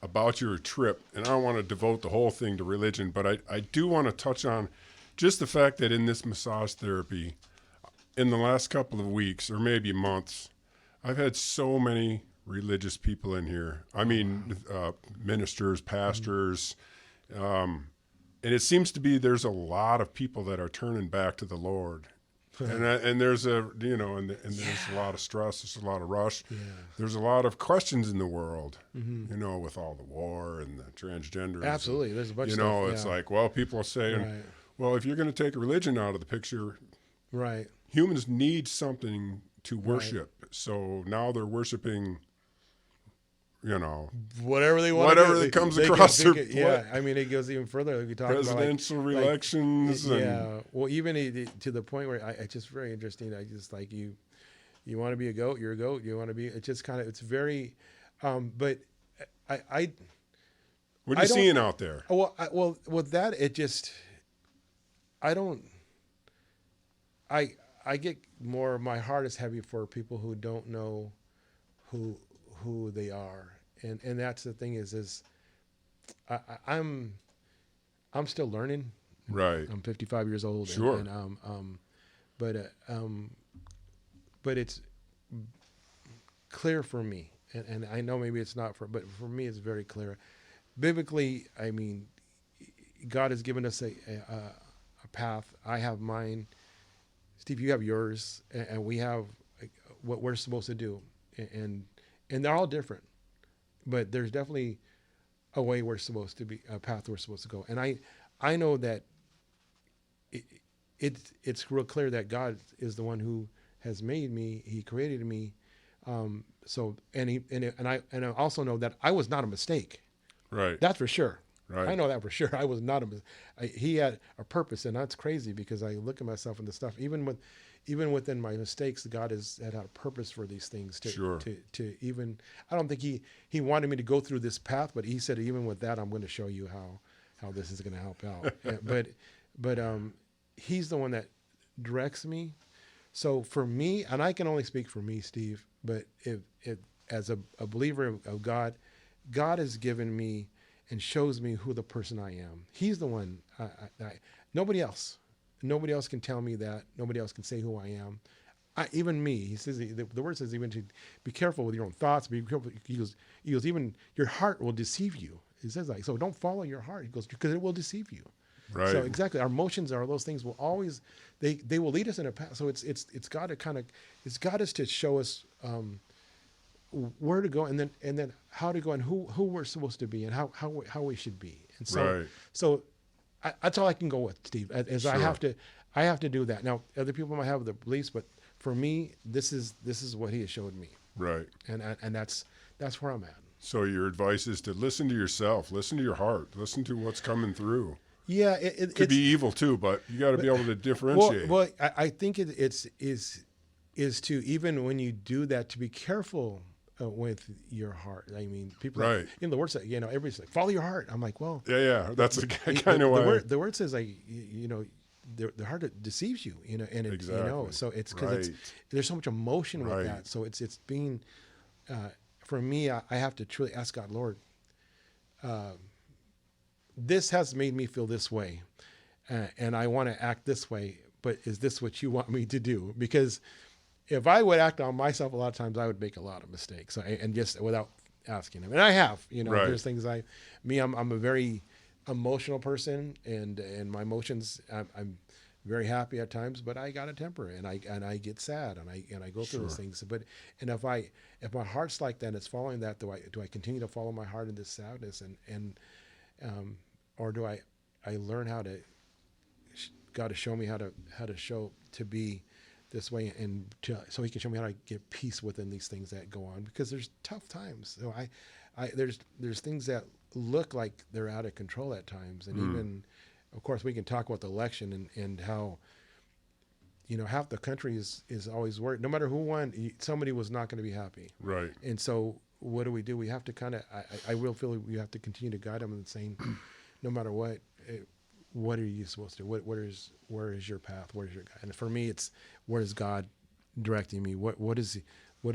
about your trip, and I don't want to devote the whole thing to religion, but I do want to touch on just the fact that in this massage therapy, in the last couple of weeks or maybe months, I've had so many religious people in here. I mean, ministers, pastors, and it seems to be there's a lot of people that are turning back to the Lord. And there's and there's a lot of stress. There's a lot of rush. Yeah. There's a lot of questions in the world, with all the war and the transgenders. Absolutely, there's a bunch of stuff. It's like, well, people are saying, Right. well, if you're going to take religion out of the picture, Right. humans need something to worship. So now they're worshiping, whatever they want. Whatever that comes across their plate. Yeah, I mean, it goes even further. We talk presidential about like, elections. yeah, well, even to the point where it's just very interesting. I just like you want to be a goat, you're a goat. You want to be. It's just kind of. It's very, but I. What are you seeing out there? Well, with that, it just. I don't. I get more. My heart is heavy for people who don't know who they are, and that's the thing is I'm still learning. Right. I'm 55 years old. Sure. But it's clear for me, and I know maybe it's not but for me it's very clear. Biblically, I mean, God has given us a path. I have mine. Steve, you have yours, and we have what we're supposed to do, and they're all different, but there's definitely a way we're supposed to be, a path we're supposed to go. And I know that it's real clear that God is the one who has made me. He created me. So I also know that I was not a mistake. Right. That's for sure. Right. I know that for sure. I was not he had a purpose, and that's crazy because I look at myself and the stuff. Even within my mistakes, God had a purpose for these things. To even, I don't think he wanted me to go through this path, but he said, even with that, I'm going to show you how this is going to help out. but he's the one that directs me. So for me, and I can only speak for me, Steve, but if as a believer of God, God has given me and shows me who the person I am. He's the one. Nobody else can tell me that. Nobody else can say who I am. Even me. He says the word says even to be careful with your own thoughts. Be careful. He goes. Even your heart will deceive you. He says like, so don't follow your heart. He goes, because it will deceive you. Right. So exactly, our emotions are those things will always they will lead us in a path. So it's got to kind of got us to show us where to go, and then how to go, and who we're supposed to be, and how we should be. And so that's all I can go with, Steve. As Sure. I have to do that. Now, other people might have their beliefs, but for me, this is what he has showed me. Right. And that's where I'm at. So your advice is to listen to yourself, listen to your heart, listen to what's coming through. Yeah, it could be evil too, but you got to be able to differentiate. Well, I think it is to, even when you do that, to be careful with your heart. I mean, people, right? The word says, everybody's like, follow your heart. I'm like, well, yeah, that's the kind of way. The word says, like, the heart deceives you, and it, exactly. So it's because there's so much emotion with that. So it's being, for me, I have to truly ask God, Lord, this has made me feel this way, and I want to act this way, but is this what you want me to do? Because if I would act on myself, a lot of times I would make a lot of mistakes, and just without asking him. And I have, there's things I'm a very emotional person, and my emotions, I'm very happy at times, but I got a temper, and I get sad, and I go through those things. But if my heart's like that, it's following that, do I continue to follow my heart in this sadness, or do I learn how to, God to show me how to show, to be this way, and so he can show me how to get peace within these things that go on, because there's tough times. So there's things that look like they're out of control at times. And even, of course, we can talk about the election and how, half the country is always worried. No matter who won, somebody was not going to be happy. Right. And so what do? We have to kind of, I will feel we have to continue to guide them and saying, no matter what are you supposed to do? Where is your path? Where's your guide? And for me, it's, where is God directing me? What does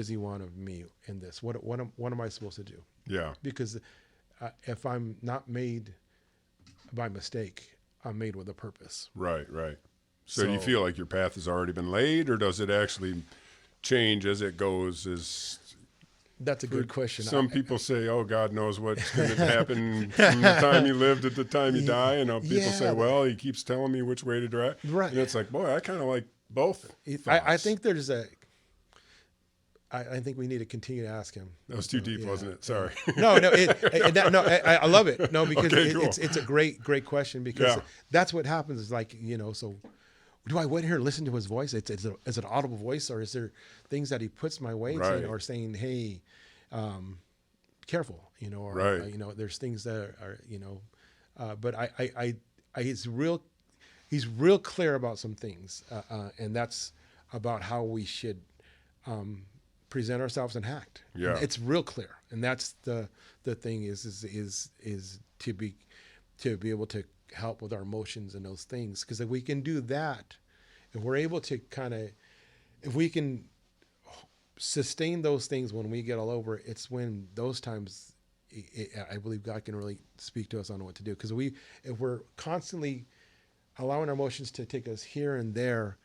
he want of me in this? What am I supposed to do? Yeah. Because if I'm not made by mistake, I'm made with a purpose. Right. So do you feel like your path has already been laid, or does it actually change as it goes? That's a good question. Some people say, "Oh, God knows what's going to happen from the time you live to the time you die." And people say, "Well, he keeps telling me which way to drive." Right. And it's like, boy, I kind of like both. I think there's I think we need to continue to ask him. That was too deep, wasn't it? Sorry. No. I love it. No, because cool. It's a great question, because that's what happens. Is like, so do I wait here and listen to his voice? Is it an audible voice, or is there things that he puts my way, or saying, hey, careful, or there's things that are, but he's real clear about some things, and that's about how we should present ourselves and act. Yeah, and it's real clear, and that's the thing is to be able to help with our emotions and those things, because if we can do that, if we're able to if we can sustain those things when we get all over, it's when those times I believe God can really speak to us on what to do. Because if we're constantly allowing our emotions to take us here and there,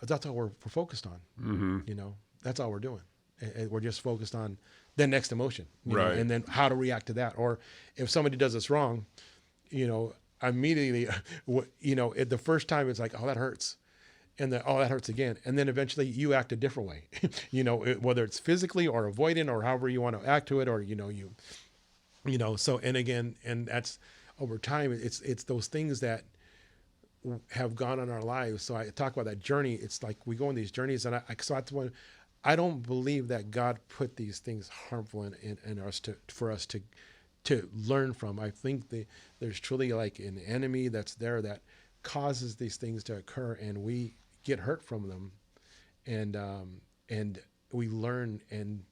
that's all we're focused on. Mm-hmm. That's all we're doing. We're just focused on the next emotion, right? And then how to react to that. Or if somebody does us wrong, immediately, the first time it's like, oh, that hurts. And then, oh, that hurts again. And then eventually you act a different way, whether it's physically or avoiding or however you want to act to it, or, so, and again, and that's over time, it's those things that have gone on our lives. So I talk about that journey. It's like we go on these journeys, and so that's when I don't believe that God put these things harmful in us for us to learn from. I think there's truly like an enemy that's there that causes these things to occur, and we get hurt from them, and we learn, and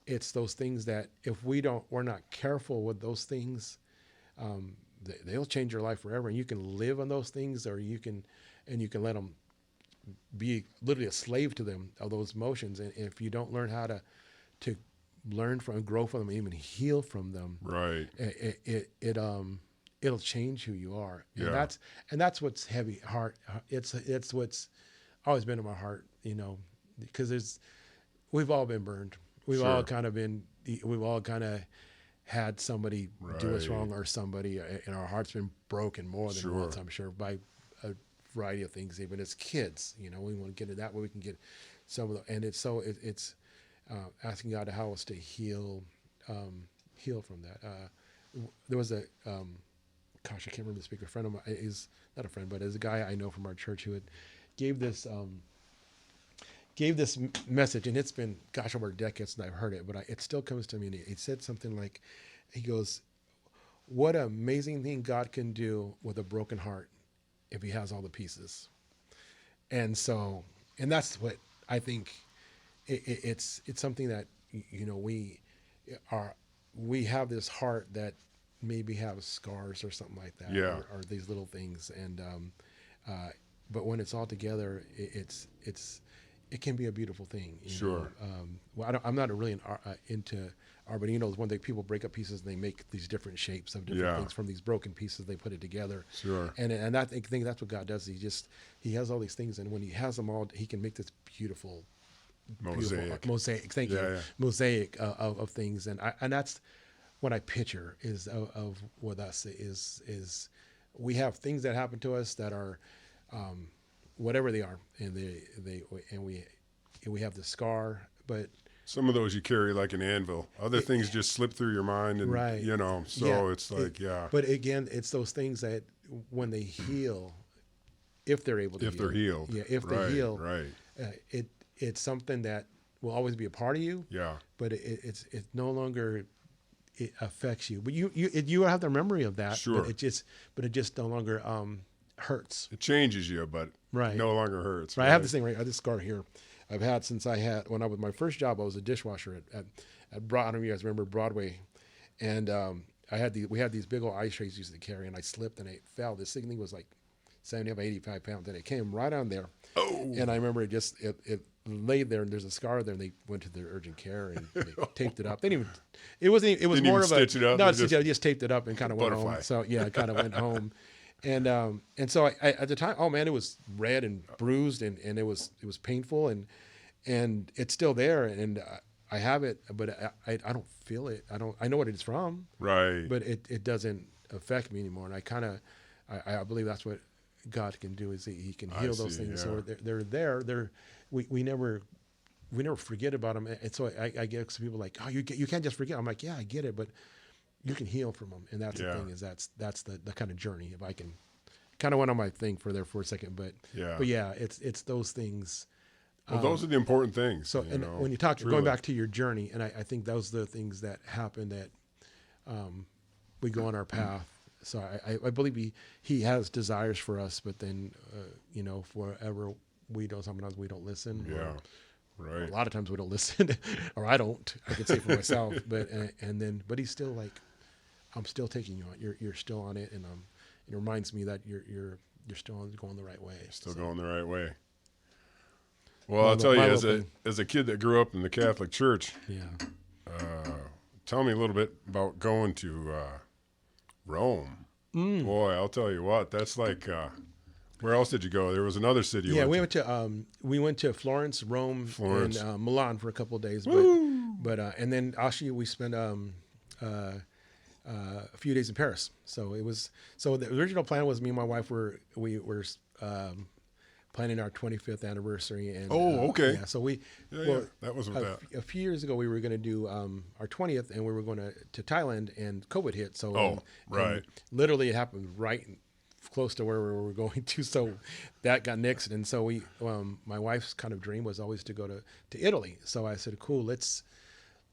it's those things that if we're not careful with those things, they'll change your life forever. And you can live on those things, or you can let them be literally a slave to them, of those emotions. And if you don't learn how to learn from, grow from them, even heal from them, right, it'll change who you are. Yeah. And that's what's heavy heart. It's what's always been in my heart, because we've all been burned. We've all kind of had somebody do us wrong, or somebody, and our heart's been broken more than once, I'm sure, by a variety of things, even as kids. We want to get into that, where we can get some of the, and it's asking God to help us to heal from that. There was a gosh, I can't remember the speaker. A friend of mine is not a friend, but is a guy I know from our church who had gave this message, and it's been over decades since I've heard it, but it still comes to me. And he said something like, he goes, "What an amazing thing God can do with a broken heart if He has all the pieces." And so, and that's what I think. It's something that we have this heart that maybe have scars or something like that, Yeah. or these little things, and but when it's all together, it can be a beautiful thing. Sure. Well, I'm not really into art, but when people break up pieces and they make these different shapes of different things from these broken pieces, they put it together. Sure. And I think that's what God does. He has all these things, and when He has them all, He can make this beautiful mosaic. Thank you. Yeah. Mosaic of things, and that's what I picture is of with us is we have things that happen to us that are whatever they are, and we have the scar, but some of those you carry like an anvil. Other things just slip through your mind, and right. So it's like But again, it's those things that when they heal, if they're able to, if they're healed, if they heal, right. It's something that will always be a part of you. Yeah. But it's no longer. It affects you, but you have the memory of that. Sure. But it just no longer hurts. It changes you, but right. no longer hurts. Right. I have this thing right. I have this scar here. I've had since when I was my first job. I was a dishwasher at Broad. I don't know if you guys remember Broadway, and we had these big old ice trays used to carry, and I slipped and I fell. This thing was like 75, 85 pounds, and it came right on there. Oh. And I remember it laid there, and there's a scar there, and they went to the urgent care and they taped it up. They didn't even. It was didn't more even of stitch it up. No, I just taped it up and kind of went butterfly. home. So yeah, I kind of went home, and so I at the time, oh man, it was red and bruised, and it was painful, and it's still there, and I have it, but I don't feel it. I know what it's from, right? But it doesn't affect me anymore, and I believe that's what God can do is He can heal those things. Yeah. So they're there. We never forget about them. And so I get some people like, oh, you can't just forget. I'm like, yeah, I get it, but you can heal from them. And that's the thing is that's the kind of journey. If I can kind of went on my thing for a second, but yeah, it's those things. Well, those are the important things. So when you talk, going back to your journey, and I think those are the things that happen that we go on our path. So I believe he has desires for us, but then, forever sometimes we don't listen. Yeah. Right. A lot of times we don't listen, or I don't. I can say for myself, but He's still like, I'm still taking you on. You're still on it, and it reminds me that you're still going the right way. Still going the right way. Well, I'll tell you, as a kid that grew up in the Catholic Church, tell me a little bit about going to Rome. Boy, I'll tell you what, that's like. Where else did you go? There was another city. Yeah, we went to Florence, Rome, and Milan for a couple of days. But and then actually we spent a few days in Paris. So the original plan was me and my wife were planning our 25th anniversary. And okay. Yeah, so that was with that. A few years ago we were going to do our 20th, and we were going to Thailand, and COVID hit. So and literally it happened right close to where we were going to, so that got nixed. And so my wife's kind of dream was always to go to Italy. So I said, cool, let's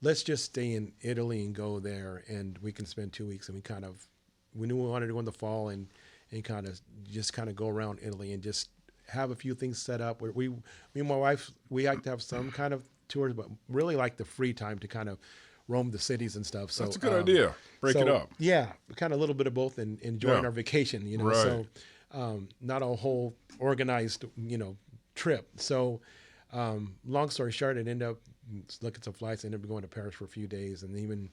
just stay in Italy and go there, and we can spend 2 weeks. And we knew we wanted to go in the fall and kind of go around Italy and just have a few things set up. Where me and my wife, we like to have some kind of tours, but really like the free time to kind of roam the cities and stuff. So that's a good idea. Break it up. Yeah, kind of a little bit of both, and enjoying our vacation. Right. So not a whole organized trip. So long story short, it ended up looking at some flights. Ended up going to Paris for a few days, and even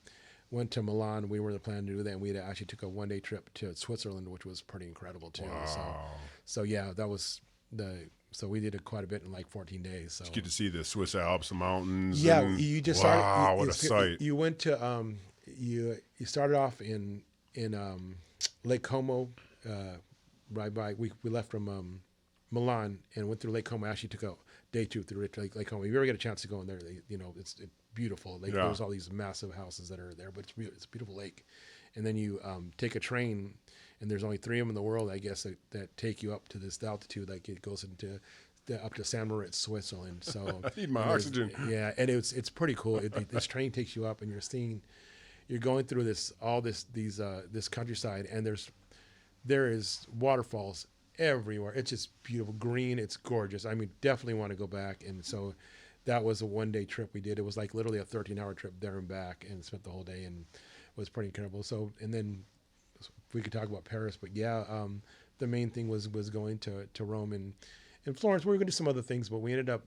went to Milan. We were the plan to do that, and we actually took a 1-day trip to Switzerland, which was pretty incredible too. Wow. So yeah, that was So we did quite a bit in like 14 days. So you get to see the Swiss Alps, the mountains. Yeah, and, you just wow, what a sight! You went to you started off in Lake Como, right by we left from Milan and went through Lake Como. I actually took a day 2 through Lake Como. If you ever get a chance to go in there, it's beautiful. There's all these massive houses that are there, but it's a beautiful lake. And then you take a train, and there's only 3 of them in the world, I guess, that take you up to this altitude. Like it goes up to San Moritz, Switzerland. So I need my oxygen. Yeah, and it's pretty cool. This train takes you up, and you're going through this countryside, and there is waterfalls everywhere. It's just beautiful, green. It's gorgeous. I mean, definitely want to go back. And so that was a 1-day trip we did. It was like literally a 13-hour trip there and back, and spent the whole day, and it was pretty incredible. So, and then we could talk about Paris, but yeah, the main thing was going to Rome and Florence. We were going to do some other things, but we ended up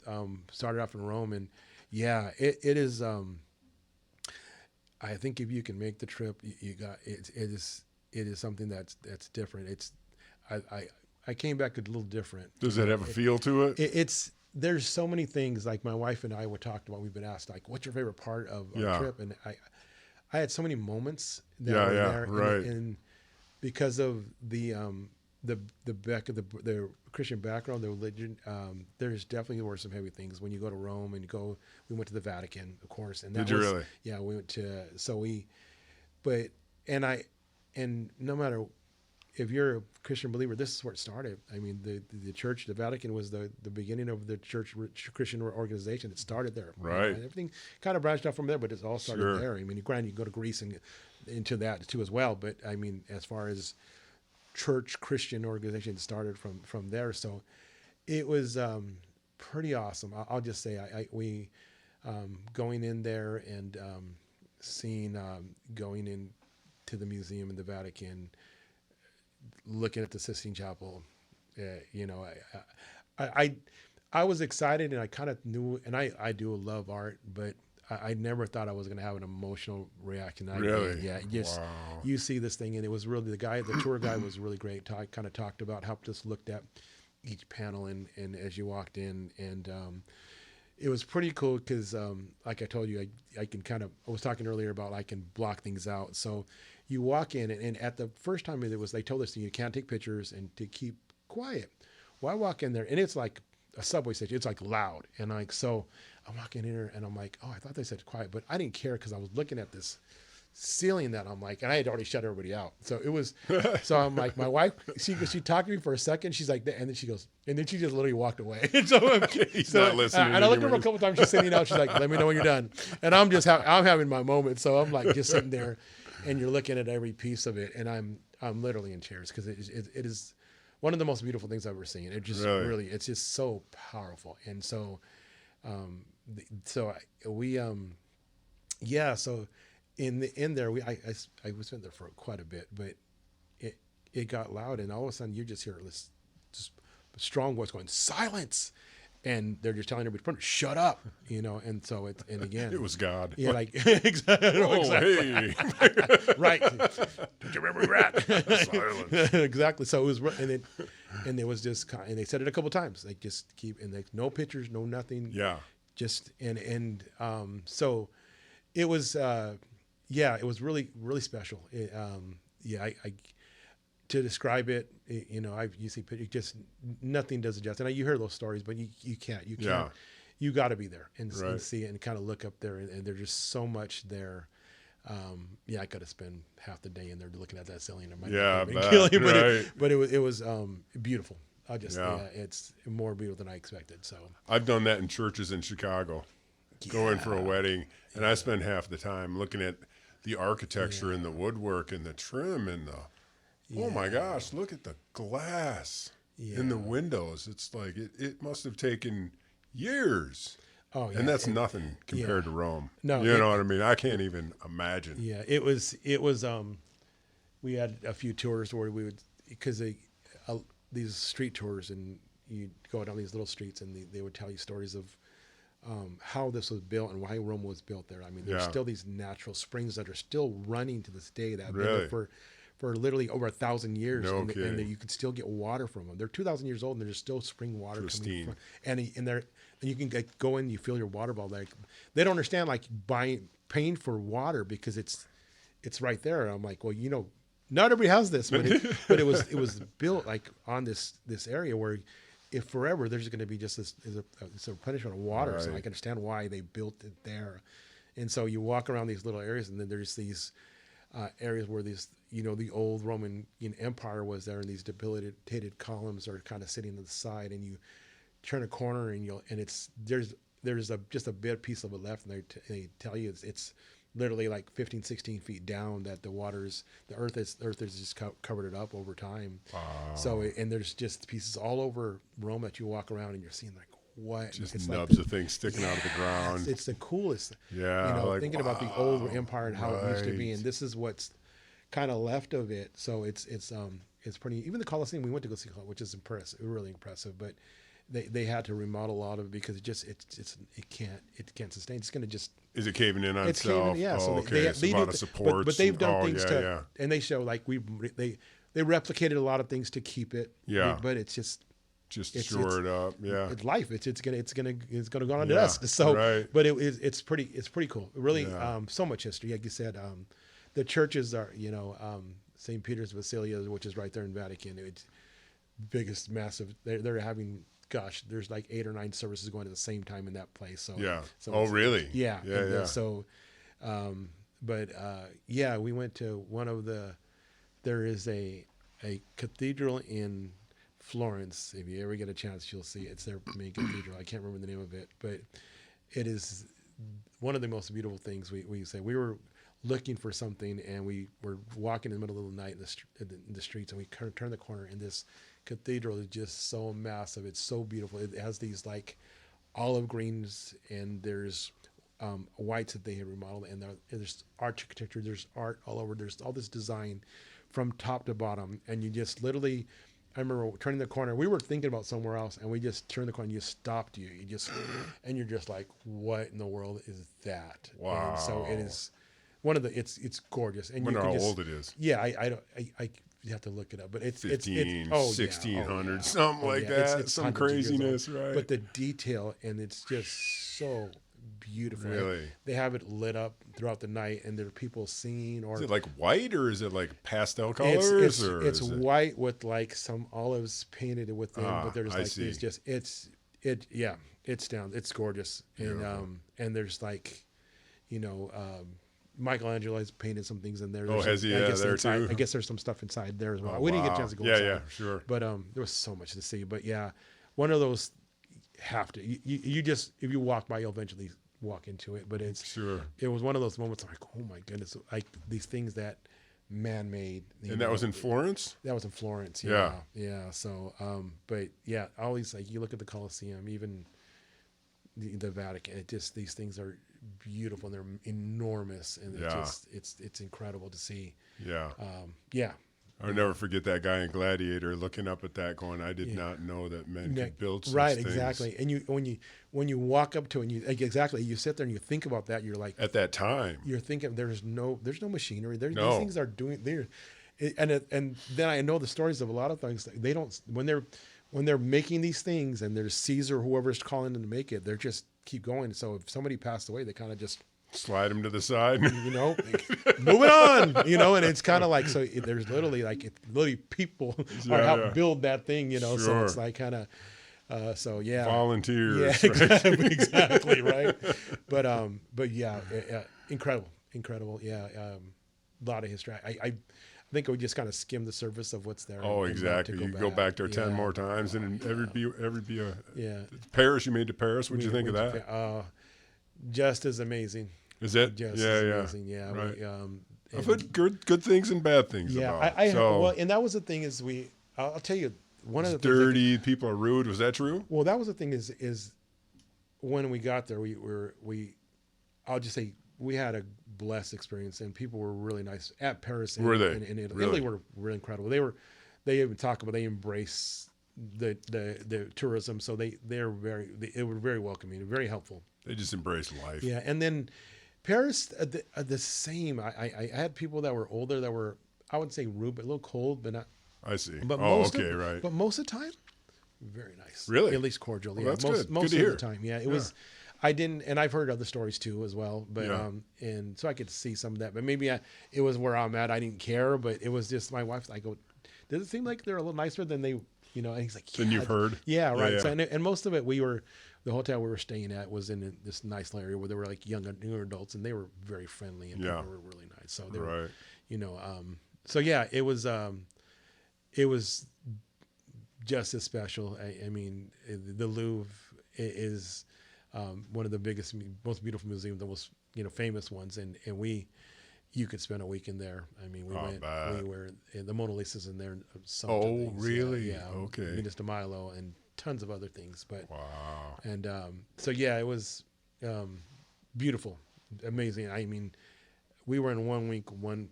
started off in Rome, and yeah, it is. I think if you can make the trip, it is something that's different. I came back a little different. Does it have a feel to it? There's so many things. Like my wife and I were talked about. We've been asked like, "What's your favorite part of our trip?" And I had so many moments that were there, right. and because of the Christian background, the religion, there's definitely were some heavy things when you go to Rome and we went to the Vatican, of course. And Did you really? Yeah, we went to, and no matter if you're a Christian believer, this is where it started. I mean, the church, the Vatican was the beginning of the church Christian organization. It started there. Right. And everything kind of branched out from there, but it all started there. I mean, granted, you go to Greece and into that too as well. But I mean, as far as church Christian organization, started from there. So it was pretty awesome. I'll just say we going in there and seeing going into the museum in the Vatican, looking at the Sistine Chapel, I was excited, and I kind of knew, and I do love art, but I never thought I was going to have an emotional reaction. Really? Yeah. Just, you see this thing, and it was really, the tour guide was really great. Kind of talked about, helped us looked at each panel and as you walked in, and it was pretty cool because, like I told you, I I was talking earlier about I can block things out. So you walk in, and at the first time they told us you can't take pictures and to keep quiet. Well, I walk in there, and it's like a subway station. It's like loud, and so I'm walking in here, and I'm like, oh, I thought they said quiet, but I didn't care because I was looking at this ceiling that I'm like, and I had already shut everybody out. So it was, so I'm like, my wife, she talked to me for a second. She's like, and then she goes, and then she just literally walked away. He's not listening. And I looked at her a couple of times. She's sitting out. She's like, let me know when you're done. And I'm just, I'm having my moment. So I'm like just sitting there, and you're looking at every piece of it, and I'm literally in tears because it is one of the most beautiful things I've ever seen. It just really, it's just so powerful. And so, so in there, I was in there for quite a bit, but it got loud, and all of a sudden you just hear this just strong voice going, silence, and they're just telling everybody, shut up, and so and again, it was God. Yeah, like exactly. Oh, exactly. hey. Right. Don't you remember that? Silence. Exactly. So it was, and it was just, and they said it a couple times, like just keep, and no pictures, no nothing. Yeah. Just so it was. It was really, really special. I to describe it, you see, just nothing does it justice. And you hear those stories, but you can't. You got to be there and see it and kind of look up there, and there's just so much there. I could have spent half the day in there looking at that ceiling. It might but it was beautiful. It's more beautiful than I expected. So I've done that in churches in Chicago, going for a wedding, and I spend half the time looking at the architecture and the woodwork and the trim and oh my gosh, look at the glass in the windows. It's like it must have taken years. Oh, yeah. And that's nothing compared to Rome. No, you know what I mean? I can't even imagine. Yeah, it was we had a few tours where we would, because these street tours, and you go down these little streets, and they would tell you stories of how this was built and why Rome was built there. I mean, there's still these natural springs that are still running to this day that have been there for literally over 1,000 years, and you can still get water from them. They're 2,000 years old, and there's still spring water coming from. And in there, and you can go in, you fill your water bottle. Like, they don't understand like paying for water because it's right there. And I'm like, well, not everybody has this, but it was built like on this area where if forever there's going to be just this replenishment of water. Right. So I can understand why they built it there. And so you walk around these little areas, and then there's these areas where these, the old Roman Empire was there, and these debilitated columns are kind of sitting to the side, and you turn a corner, and there's just a bit piece of it left, and they tell you it's literally like 15, 16 feet down, that the earth has just covered it up over time. Wow. So, and there's just pieces all over Rome that you walk around and you're seeing like, what? Just it's nubs like of things sticking out of the ground. It's the coolest. Yeah. Thinking about the old empire and how it used to be, right. and this is what's kind of left of it. So it's pretty, even the Colosseum we went to go see, which is impressive, really impressive, but they had to remodel a lot of it because it can't sustain. It's going to just, Is it caving in on it's itself? caving, yeah. Oh, so okay. It's a lot of supports. But they've done things yeah. and they show like they replicated a lot of things to keep it. Yeah. But it's just shore it up. Yeah. It's life. It's gonna go on to Yeah, us. So, right. but it's pretty cool. Really, Yeah. so much history. Like you said, the churches are, St. Peter's Basilica, which is right there in Vatican. It's biggest, massive. They're having, gosh, there's like 8 or 9 services going at the same time in that place. So Yeah. So Oh, really? Yeah. Yeah. Yeah. So, we went to one of there is a cathedral in Florence. If you ever get a chance, you'll see it. It's their main cathedral. I can't remember the name of it, but it is one of the most beautiful things. We say we were looking for something, and we were walking in the middle of the night in the streets, and we turned the corner, and this cathedral is just so massive. It's so beautiful. It has these like olive greens, and there's whites that they have remodeled, and there's architecture, there's art all over. There's all this design from top to bottom, and you just literally, I remember turning the corner. We were thinking about somewhere else, and we just turned the corner. And you stopped. And you're just like, what in the world is that? Wow. And so it is one of the. It's gorgeous. And I wonder you can how just, old it is. Yeah, I you have to look it up, but it's 15, oh, 1600, yeah. something like that. It's some hundreds of years craziness, old. right? But the detail, and it's just so beautiful. Really? They have it lit up throughout the night, and there are people singing. Or is it like white, or is it like pastel colors? It's white with like some olives painted within, but there's like these just it's gorgeous. And there's like, Michelangelo has painted some things in there. Oh, has he? Yeah, there too. I guess there's some stuff inside there as well. Oh, We didn't get a chance to go inside. Yeah, sure. But there was so much to see. But yeah, one of those have to. You just, if you walk by, you'll eventually walk into it. But it's Sure. It was one of those moments like, oh my goodness, like these things that man made. And that was in Florence? That was in Florence. Yeah. Yeah. So, but yeah, always like you look at the Colosseum, even the Vatican. It just, these things are beautiful, and they're enormous, and it's incredible to see. Yeah. Yeah. I'll never forget that guy in Gladiator looking up at that going, I did not know that men could build such right, things. exactly. And when you walk up to it, and you sit there and you think about that, you're like, at that time. You're thinking there's no machinery. These No. things are doing there. And then I know the stories of a lot of things. They don't, when they're making these things, and there's Caesar, whoever's calling them to make it, they're just keep going. So if somebody passed away, they kind of just slide him to the side. moving on, and it's kind of like, so there's literally people are helping build that thing, Sure. so it's like kind of, so yeah. Volunteers. Yeah, Right? exactly, right. But yeah, incredible. Yeah. A lot of history. I think we just kind of skim the surface of what's there. Oh, exactly. You go back there 10 more times, and every Paris, you made to Paris. What'd you think of that? Just as amazing. Is it? Just as amazing. Yeah. Right. I've And heard good things and bad things about it. well, and that was the thing is I'll tell you, one of the things dirty, people are rude. Was that true? well, that was the thing is when we got there, I'll just say we had a blessed experience, and people were really nice at Paris. Were they? And Italy. Really? Italy were really incredible. They even talk about, they embrace the tourism. So they were very welcoming, very helpful. They just embrace life. Yeah. And then Paris, the same. I had people that were older that were, I would say rude, but a little cold, but not. I see. But right. But most of the time, very nice. Really? At least cordial. Well, Yeah. that's Most good. most Good to of hear. the time. Yeah. It was. I didn't, and I've heard other stories too as well. But and so I could see some of that. But maybe it was where I'm at. I didn't care, but it was just my wife. I go, does it seem like they're a little nicer than they, you know? And he's like, Than you've heard. Yeah, right. Yeah. So and most of it, the hotel we were staying at was in this nice area where there were like newer adults, and they were very friendly and people were really nice. So they were, you know, so yeah, it was just as special. I mean, the Louvre is one of the biggest, most beautiful museums, the most, you know, famous ones, and you could spend a week in there. I mean, we were the Mona Lisa's in there. Oh, really? Yeah. Okay. Venus de Milo and tons of other things. But wow. And so yeah, it was beautiful, amazing. I mean, we were in 1 week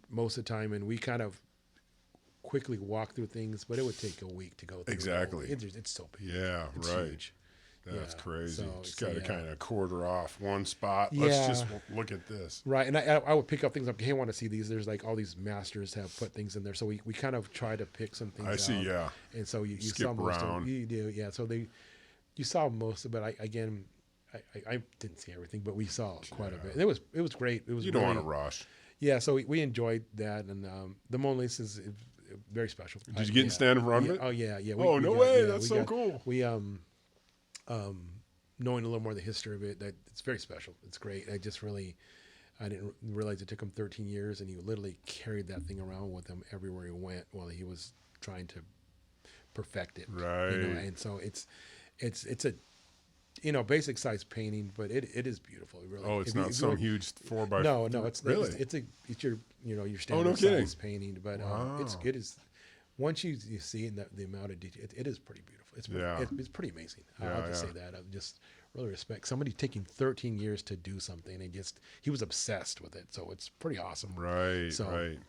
most of the time, and we kind of quickly walk through things, but it would take a week to go through. Exactly. It's so big. Yeah, it's right. Huge. That's crazy. So, Just got to kind of quarter off one spot. Yeah. Let's just look at this. Right. And I would pick up things up. Hey, I want to see these. There's like all these masters have put things in there. So we kind of try to pick some things out. I see, yeah. And so you skip saw most around. of it. You do, yeah. So you saw most of it. I didn't see everything, but we saw quite a bit. And it was great. It was. You don't want to rush. Yeah. So we enjoyed that, and the Mona Lisa is very special. Did you get in stand in front of it? Oh yeah. No way! That's so cool. We knowing a little more of the history of it, that it's very special. It's great. I didn't realize it took him 13 years, and he literally carried that thing around with him everywhere he went while he was trying to perfect it. Right. You know? And so it's a, you know, basic size painting, but it is beautiful. Really. Oh, it's not some huge 4x4. No, it's really. It's your, you know, your standard size painting, but it is. Once you see it, the amount of detail, it is pretty beautiful. It's pretty amazing. I'll have to say that. I just really respect somebody taking 13 years to do something, and he was obsessed with it. So it's pretty awesome. Right. Right.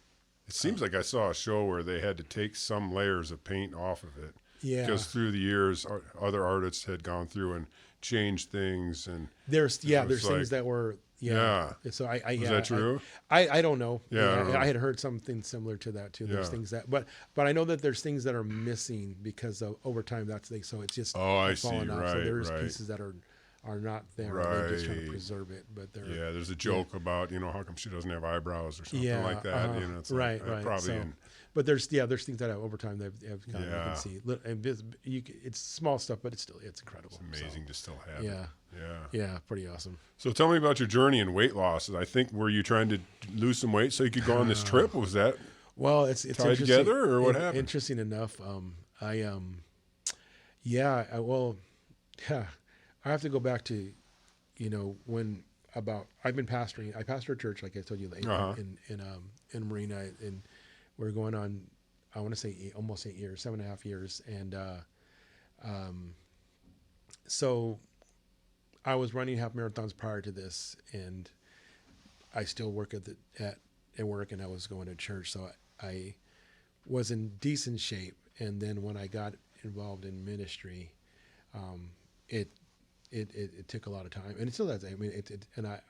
It seems like I saw a show where they had to take some layers of paint off of it. Yeah. Because through the years, other artists had gone through and changed things, and there's things that were. Yeah. So is that true? I don't know. Yeah. I had heard something similar to that too. There's things that, but I know that there's things that are missing because of over time. So it's just I see. falling off. Right. So there's pieces that are not there. Right. They're just trying to preserve it, but they're. Yeah. There's a joke about, you know, how come she doesn't have eyebrows or something like that. You know, it's right. Probably. So, but there's things that over time they've kind of, you can see. And it's small stuff, but it's incredible. It's amazing to still have. Yeah. Yeah, pretty awesome. So tell me about your journey in weight loss. I think, were you trying to lose some weight so you could go on this trip? Was that it's tied together, or what happened? Interesting enough, I have to go back to, you know, I've been pastoring. I pastor a church, like I told you, in Marina, and we're going on, I want to say almost 8 years, 7.5 years, and so I was running half marathons prior to this, and I still work at work, and I was going to church, so I was in decent shape. And then when I got involved in ministry, it took a lot of time, and it still does. I mean,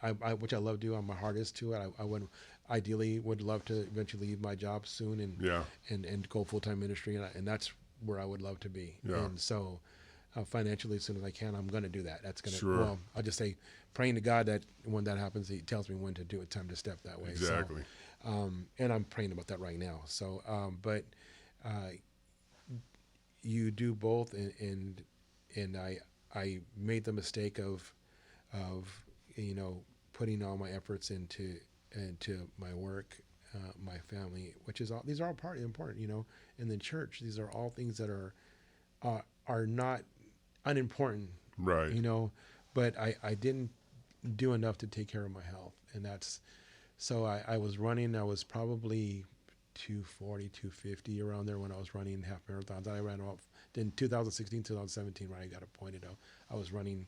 I which I love doing. My heart is to it. I would ideally love to eventually leave my job soon and go full time ministry, and that's where I would love to be. Yeah. And so. Financially, as soon as I can, I'm going to do that. That's going to. Sure. Well, I'll just say, praying to God that when that happens, He tells me when to do it. Time to step that way. Exactly. So, and I'm praying about that right now. So, but you do both, and I made the mistake of you know, putting all my efforts into my work, my family, which is all. These are all important, you know. And then church. These are all things that are not unimportant, right? You know, but I didn't do enough to take care of my health, and so I was running. I was probably 240, 250 around there when I was running half marathons. I ran off in 2016, 2017 when I got appointed. I was running,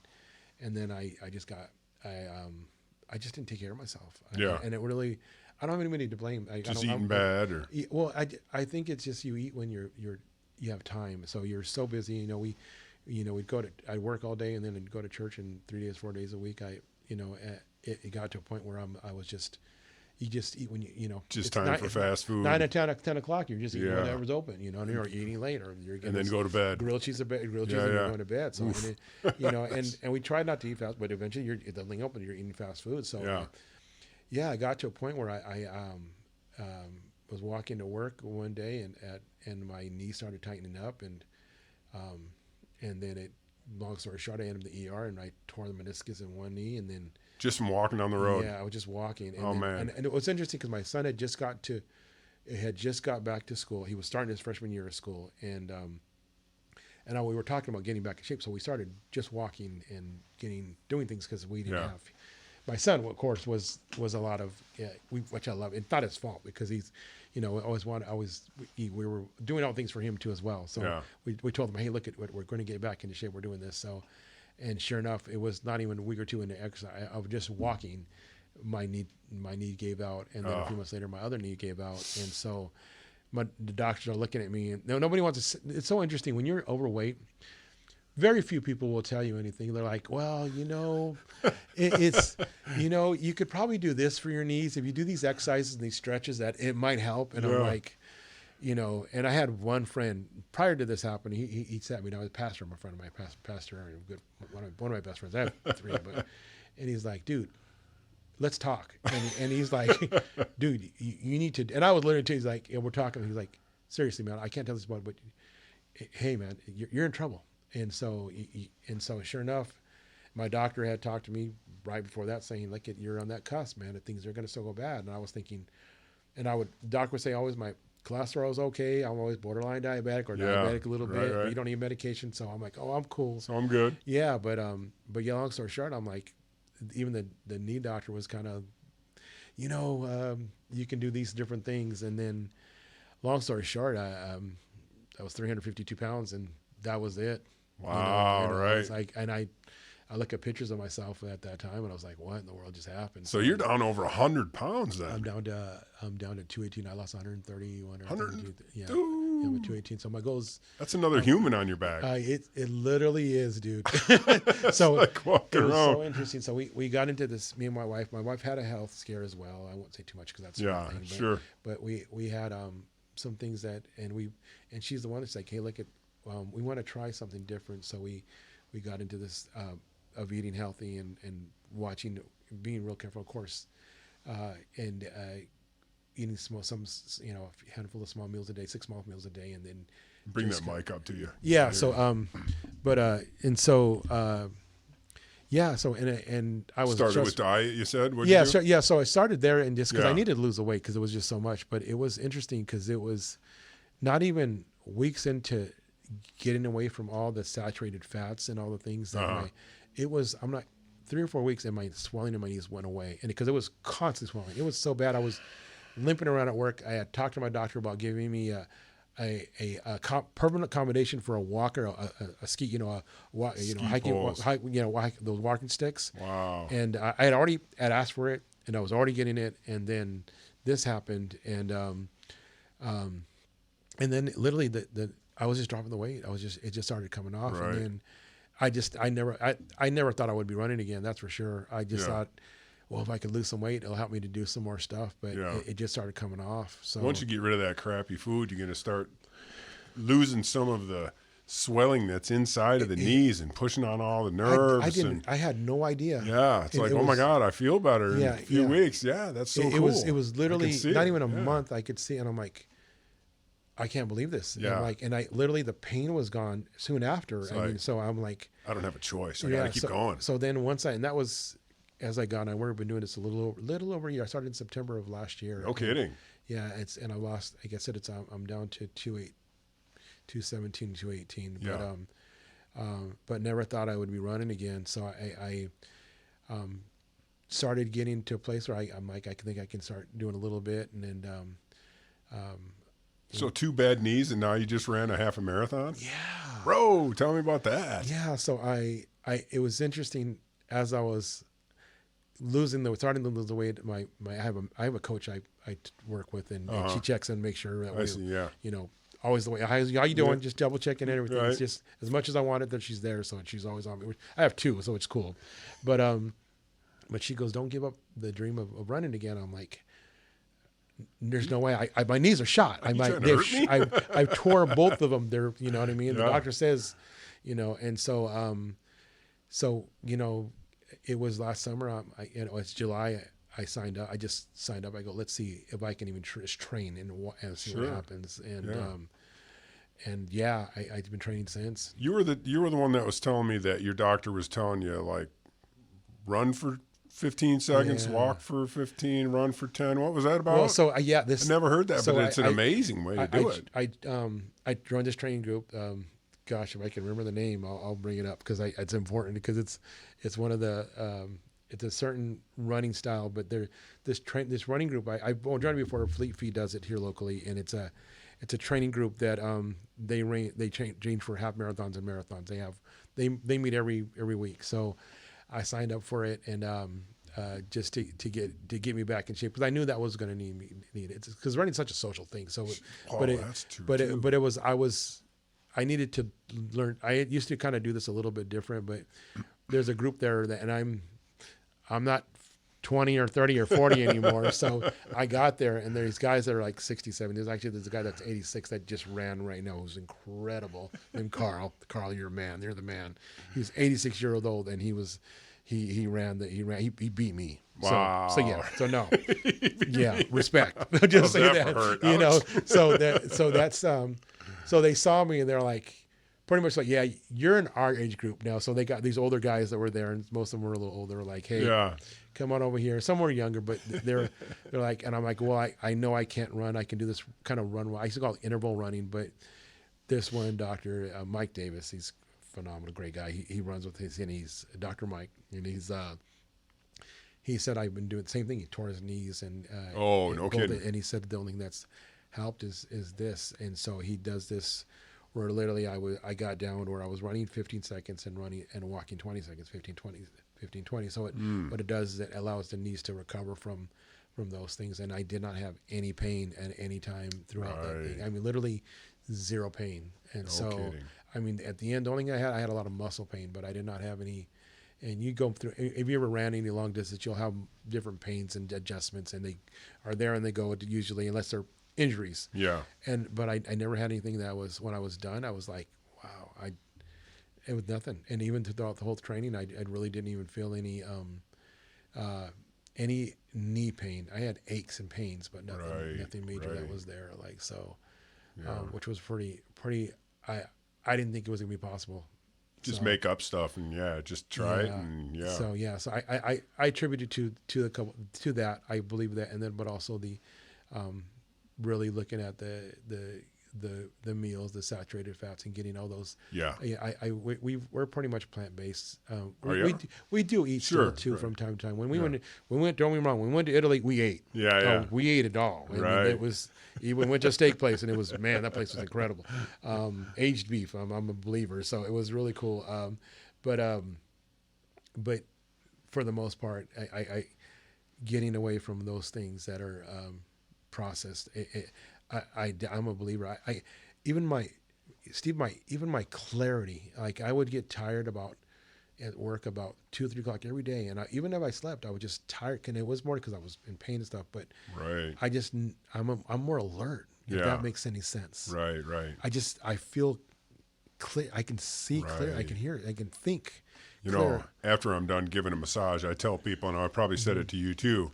and then I just didn't take care of myself. And it really, I don't have anybody to blame. Eating bad, or well, I think it's just you eat when you have time. So you're so busy, you know, I'd work all day and then I'd go to church, and 3 days, 4 days a week, it got to a point where you just eat when you know. Just time for fast food. 9 and 10 o'clock, you're just eating whatever's open, you know, and you're eating late, or you're getting. And then go to bed. Grilled cheese, and you're going to bed. So, you know, and we tried not to eat fast, but eventually the thing open, you're eating fast food. So, I got to a point where was walking to work one day and my knee started tightening up and then long story short, I ended up in the ER and I tore the meniscus in one knee and then. Just from walking down the road. Yeah, I was just walking. And oh, man. And it was interesting because my son had just got back to school. He was starting his freshman year of school and we were talking about getting back in shape. So we started just walking and doing things because we didn't have. My son, of course, was a lot of which I love. It's not his fault because he's, we were doing all things for him too as well. So we told him, hey, look at what we're going to get back into shape. We're doing this. So, and sure enough, it was not even a week or two into exercise. I was just walking, my knee gave out, and then a few months later, my other knee gave out, and so the doctors are looking at me, and nobody wants to. It's so interesting when you're overweight. Very few people will tell you anything. They're like, well, it's, you could probably do this for your knees. If you do these exercises and these stretches, that it might help. And I'm like, and I had one friend prior to this happening. He sat me down. I was a pastor, my friend of mine, pastor, one of my best friends. I have three, and he's like, dude, let's talk. And he's like, dude, you need to. And I was literally, he's like, we're talking. He's like, seriously, man, I can't tell this about, but hey, man, you're in trouble. And so sure enough, my doctor had talked to me right before that saying, look, you're on that cusp, man, that things are going to still go bad. And I was thinking, doctor would say always my cholesterol is okay. I'm always borderline diabetic or diabetic a little bit, but you don't need medication. So I'm like, oh, I'm cool. So I'm good. Yeah. But long story short, I'm like, even the knee doctor was kind of, you can do these different things. And then long story short, I was 352 pounds and that was it. Wow. Right. I was like, and I look at pictures of myself at that time and I was like, what in the world just happened? So you're down over 100 pounds then. I'm down to 218. I lost 130, 132. Yeah. Dude. I'm at 218. So my goal is. That's another human on your back. It literally is, dude. So like walking around. So interesting. So we got into this, me and my wife. My wife had a health scare as well. I won't say too much because that's the thing. Sure. But we had some things that, and she's the one that's like, hey, look at, we want to try something different. So we got into this of eating healthy and watching, being real careful, of course, and eating a handful of small meals a day, 6 small meals a day, and then bring that mic up to you. Yeah. So and I was started with diet. You said, So I started there, and just because I needed to lose the weight because it was just so much. But it was interesting because it was not even weeks into getting away from all the saturated fats and all the things that I'm not 3 or 4 weeks and my swelling in my knees went away. And because it was constantly swelling, it was so bad. I was limping around at work. I had talked to my doctor about giving me a permanent accommodation for a walker, a ski, hiking, those walking sticks. Wow. And I had already asked for it and I was already getting it. And then this happened. And then literally I was just dropping the weight. It just started coming off. Right. And then I never thought I would be running again. That's for sure. I just thought, well, if I could lose some weight, it'll help me to do some more stuff. But it just started coming off. So once you get rid of that crappy food, you're going to start losing some of the swelling that's inside of the knees and pushing on all the nerves. I had no idea. Yeah. It's like, oh my God, I feel better in a few weeks. Yeah. That's so cool. It was literally not even a month. I could see, and I'm like, I can't believe this. Yeah. And I literally, the pain was gone soon after. So I'm like, I don't have a choice. I got to keep going. So then and that was, as I got on, we've been doing this a little over a year. I started in September of last year. No kidding. Yeah. And I lost, like I said, I'm down to 217, 218. Yeah. But never thought I would be running again. So I started getting to a place where I'm like, I think I can start doing a little bit. And then, so 2 bad knees, and now you just ran a half a marathon? Yeah. Bro, tell me about that. Yeah. So it was interesting as I was starting to lose the weight. I have a coach I work with, and she checks and makes sure that always the way. How you doing? Yeah. Just double checking everything. Right. It's just as much as I want it that she's there. So she's always on me. I have 2, so it's cool. But she goes, don't give up the dream of running again. I'm like, there's no way. My knees are shot. I tore both of them. They're, you know what I mean? The doctor says, and so, it was last summer. It's July. I signed up. I just signed up. I go, let's see if I can even train and see what happens. And I've been training since. You were the one that was telling me that your doctor was telling you, like, run for 15 seconds, walk for 15, run for 10. What was that about? Well, so I never heard that, but it's an amazing way to do it. I run this training group. Gosh, if I can remember the name, I'll bring it up because it's important, because it's one of the it's a certain running style, but this running group I've joined before. Fleet Feet does it here locally, and it's a training group that they change for half marathons and marathons. They meet every week. So I signed up for it, and just to get me back in shape, because I knew that was going to need it, because running's such a social thing. So, I needed to learn. I used to kind of do this a little bit different, but there's a group there and I'm not 20 or 30 or 40 anymore. So I got there, and there's guys that are like 60, 70. There's a guy that's 86 that just ran right now, who's incredible. Named Carl. Carl, you're a man. You're the man. He was 86 years old, and he beat me. Wow. So no. Yeah, respect. Just say that. So they saw me, and they're like, pretty much like, yeah, you're in our age group now. So they got these older guys that were there, and most of them were a little older. Like, hey, come on over here. Some were younger, but they're like, and I'm like, well, I know I can't run. I can do this kind of run. I used to call it interval running, but this one doctor, Mike Davis, he's a phenomenal, great guy. He runs with and he's Dr. Mike, and he said I've been doing the same thing. He tore his knees and no kidding. And he said the only thing that's helped is this, and so he does this where literally I got down where I was running 15 seconds and walking 20 seconds, 15, 20. So what it does is it allows the knees to recover from those things. And I did not have any pain at any time throughout that thing. I mean, literally zero pain. And kidding. I mean, at the end, the only thing I had a lot of muscle pain, but I did not have any. And you go through, if you ever ran any long distance, you'll have different pains and adjustments, and they are there and they go usually, unless they're injuries. Yeah. But I never had anything that was, when I was done, I was like, wow, it was nothing. And even throughout the whole training, I really didn't even feel any knee pain. I had aches and pains, but nothing major that was there. Like, so, which was pretty, I didn't think it was gonna be possible. Just make up stuff and just try it and So I attribute it to that. I believe that, and then but also the really looking at the meals, the saturated fats, and getting all those. We're pretty much plant based. We do eat still too from time to time. When we went, don't get me wrong, when we went to Italy, we ate. We ate it all. I mean, it was. We went to a steak place, and it was, man, that place was incredible. Aged beef. I'm a believer, so it was really cool. But for the most part, I getting away from those things that are processed. I'm a believer. Even my clarity. Like, I would get tired at work about 2 or 3 o'clock every day, and even if I slept, I was just tired. And it was more because I was in pain and stuff. But I'm more alert. If that makes any sense. Right. I feel clear. I can see clear. I can hear. I can think. You know, after I'm done giving a massage, I tell people, and I probably said it to you too,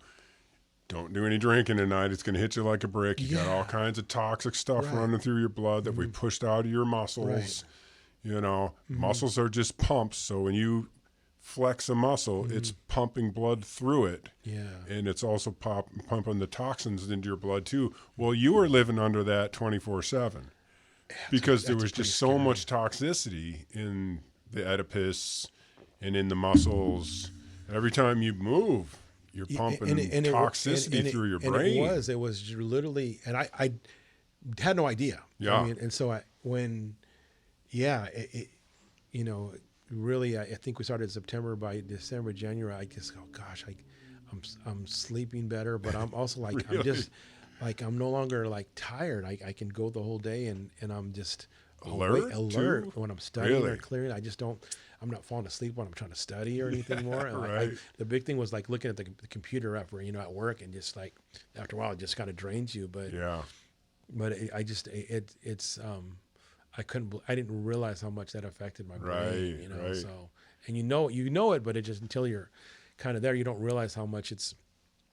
don't do any drinking tonight. It's going to hit you like a brick. You got all kinds of toxic stuff running through your blood that we pushed out of your muscles. You know, muscles are just pumps. So when you flex a muscle, it's pumping blood through it. Yeah. And it's also pumping the toxins into your blood too. Well, you were living under that 24/7 because there was just so much toxicity in the Oedipus and in the muscles. Every time you move, you're pumping toxicity through your brain. It was literally, and I had no idea. Yeah. I mean, and so really, I think we started in September. By December, January, I just go, gosh, I'm sleeping better, but I'm also like, really? I'm just like, I'm no longer like tired. I can go the whole day and I'm just alert when I'm studying or clearing. I'm not falling asleep when I'm trying to study or anything more. The big thing was like looking at the computer after, at work, and just like after a while it just kind of drains you. But I didn't realize how much that affected my brain. So, and you know it, but it just, until you're kind of there, you don't realize how much it's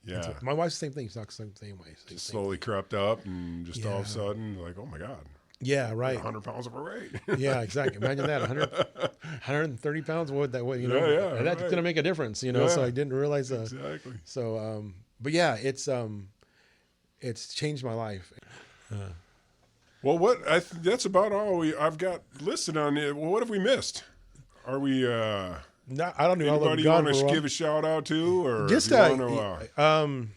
Yeah. So my wife's the same thing. She talks the same way. Just slowly crept up and just all of a sudden, like, oh my God. Yeah, right. 100 pounds overweight. Yeah, exactly. Imagine that, 130 pounds. What would that, you know, Yeah, and that's right. going to make a difference, you know. Yeah. So I didn't realize. Exactly. So, but yeah, it's changed my life. Well, that's about all I've got listed on it. Well, what have we missed? Are we? I don't know. Anybody you want to give a shout out to, or Just if you want to,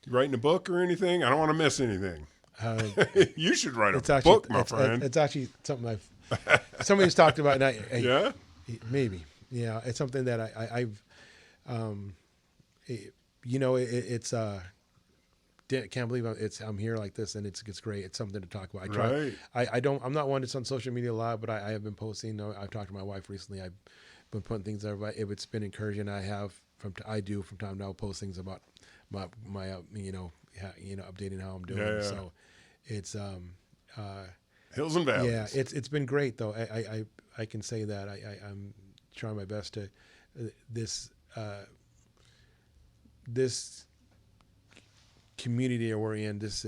writing a book or anything? I don't want to miss anything. You should write a book, my friend. It's actually something somebody's talked about. And Yeah, maybe. Yeah, it's something that I've, you know, it's can't believe I'm here like this, and it's great. It's something to talk about. I try. Right. I'm not one that's on social media a lot, but I have been posting. I've talked to my wife recently. I've been putting things there. But it's been encouraging. I do from time to time post things about my you know, updating how I'm doing. Yeah. So it's hills and valleys. Yeah, it's been great though. I can say that I'm trying my best to this community that we're in, this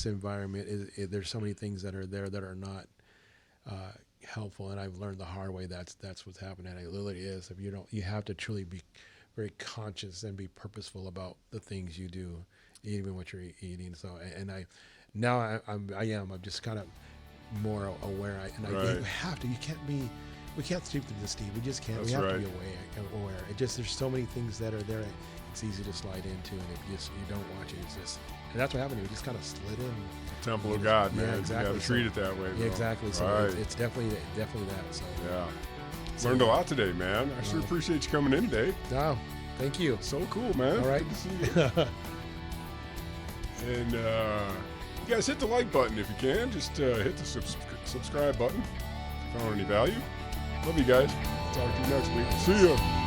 environment there's so many things that are there that are not helpful, and I've learned the hard way that's what's happening. It literally is. If you have to truly be very conscious and be purposeful about the things you do, even what you're eating. So, and I'm just kind of more aware. Right. We have to. We can't sleep through this, Steve. We just can't. That's we have right. to be aware. There's so many things that are there. It's easy to slide into, and if you don't watch it, it's just, and that's what happened. We just kind of slid in. Temple of God, man. Yeah, exactly. You got to treat it that way, bro. Yeah, exactly. So right. it's definitely that. So yeah, learned a lot today, man. I sure appreciate you coming in today. No, thank you. So cool, man. All right. Good to see you. And you guys hit the like button if you can. Just hit the subscribe button if you found any value. Love you guys. Talk to you next week. See ya.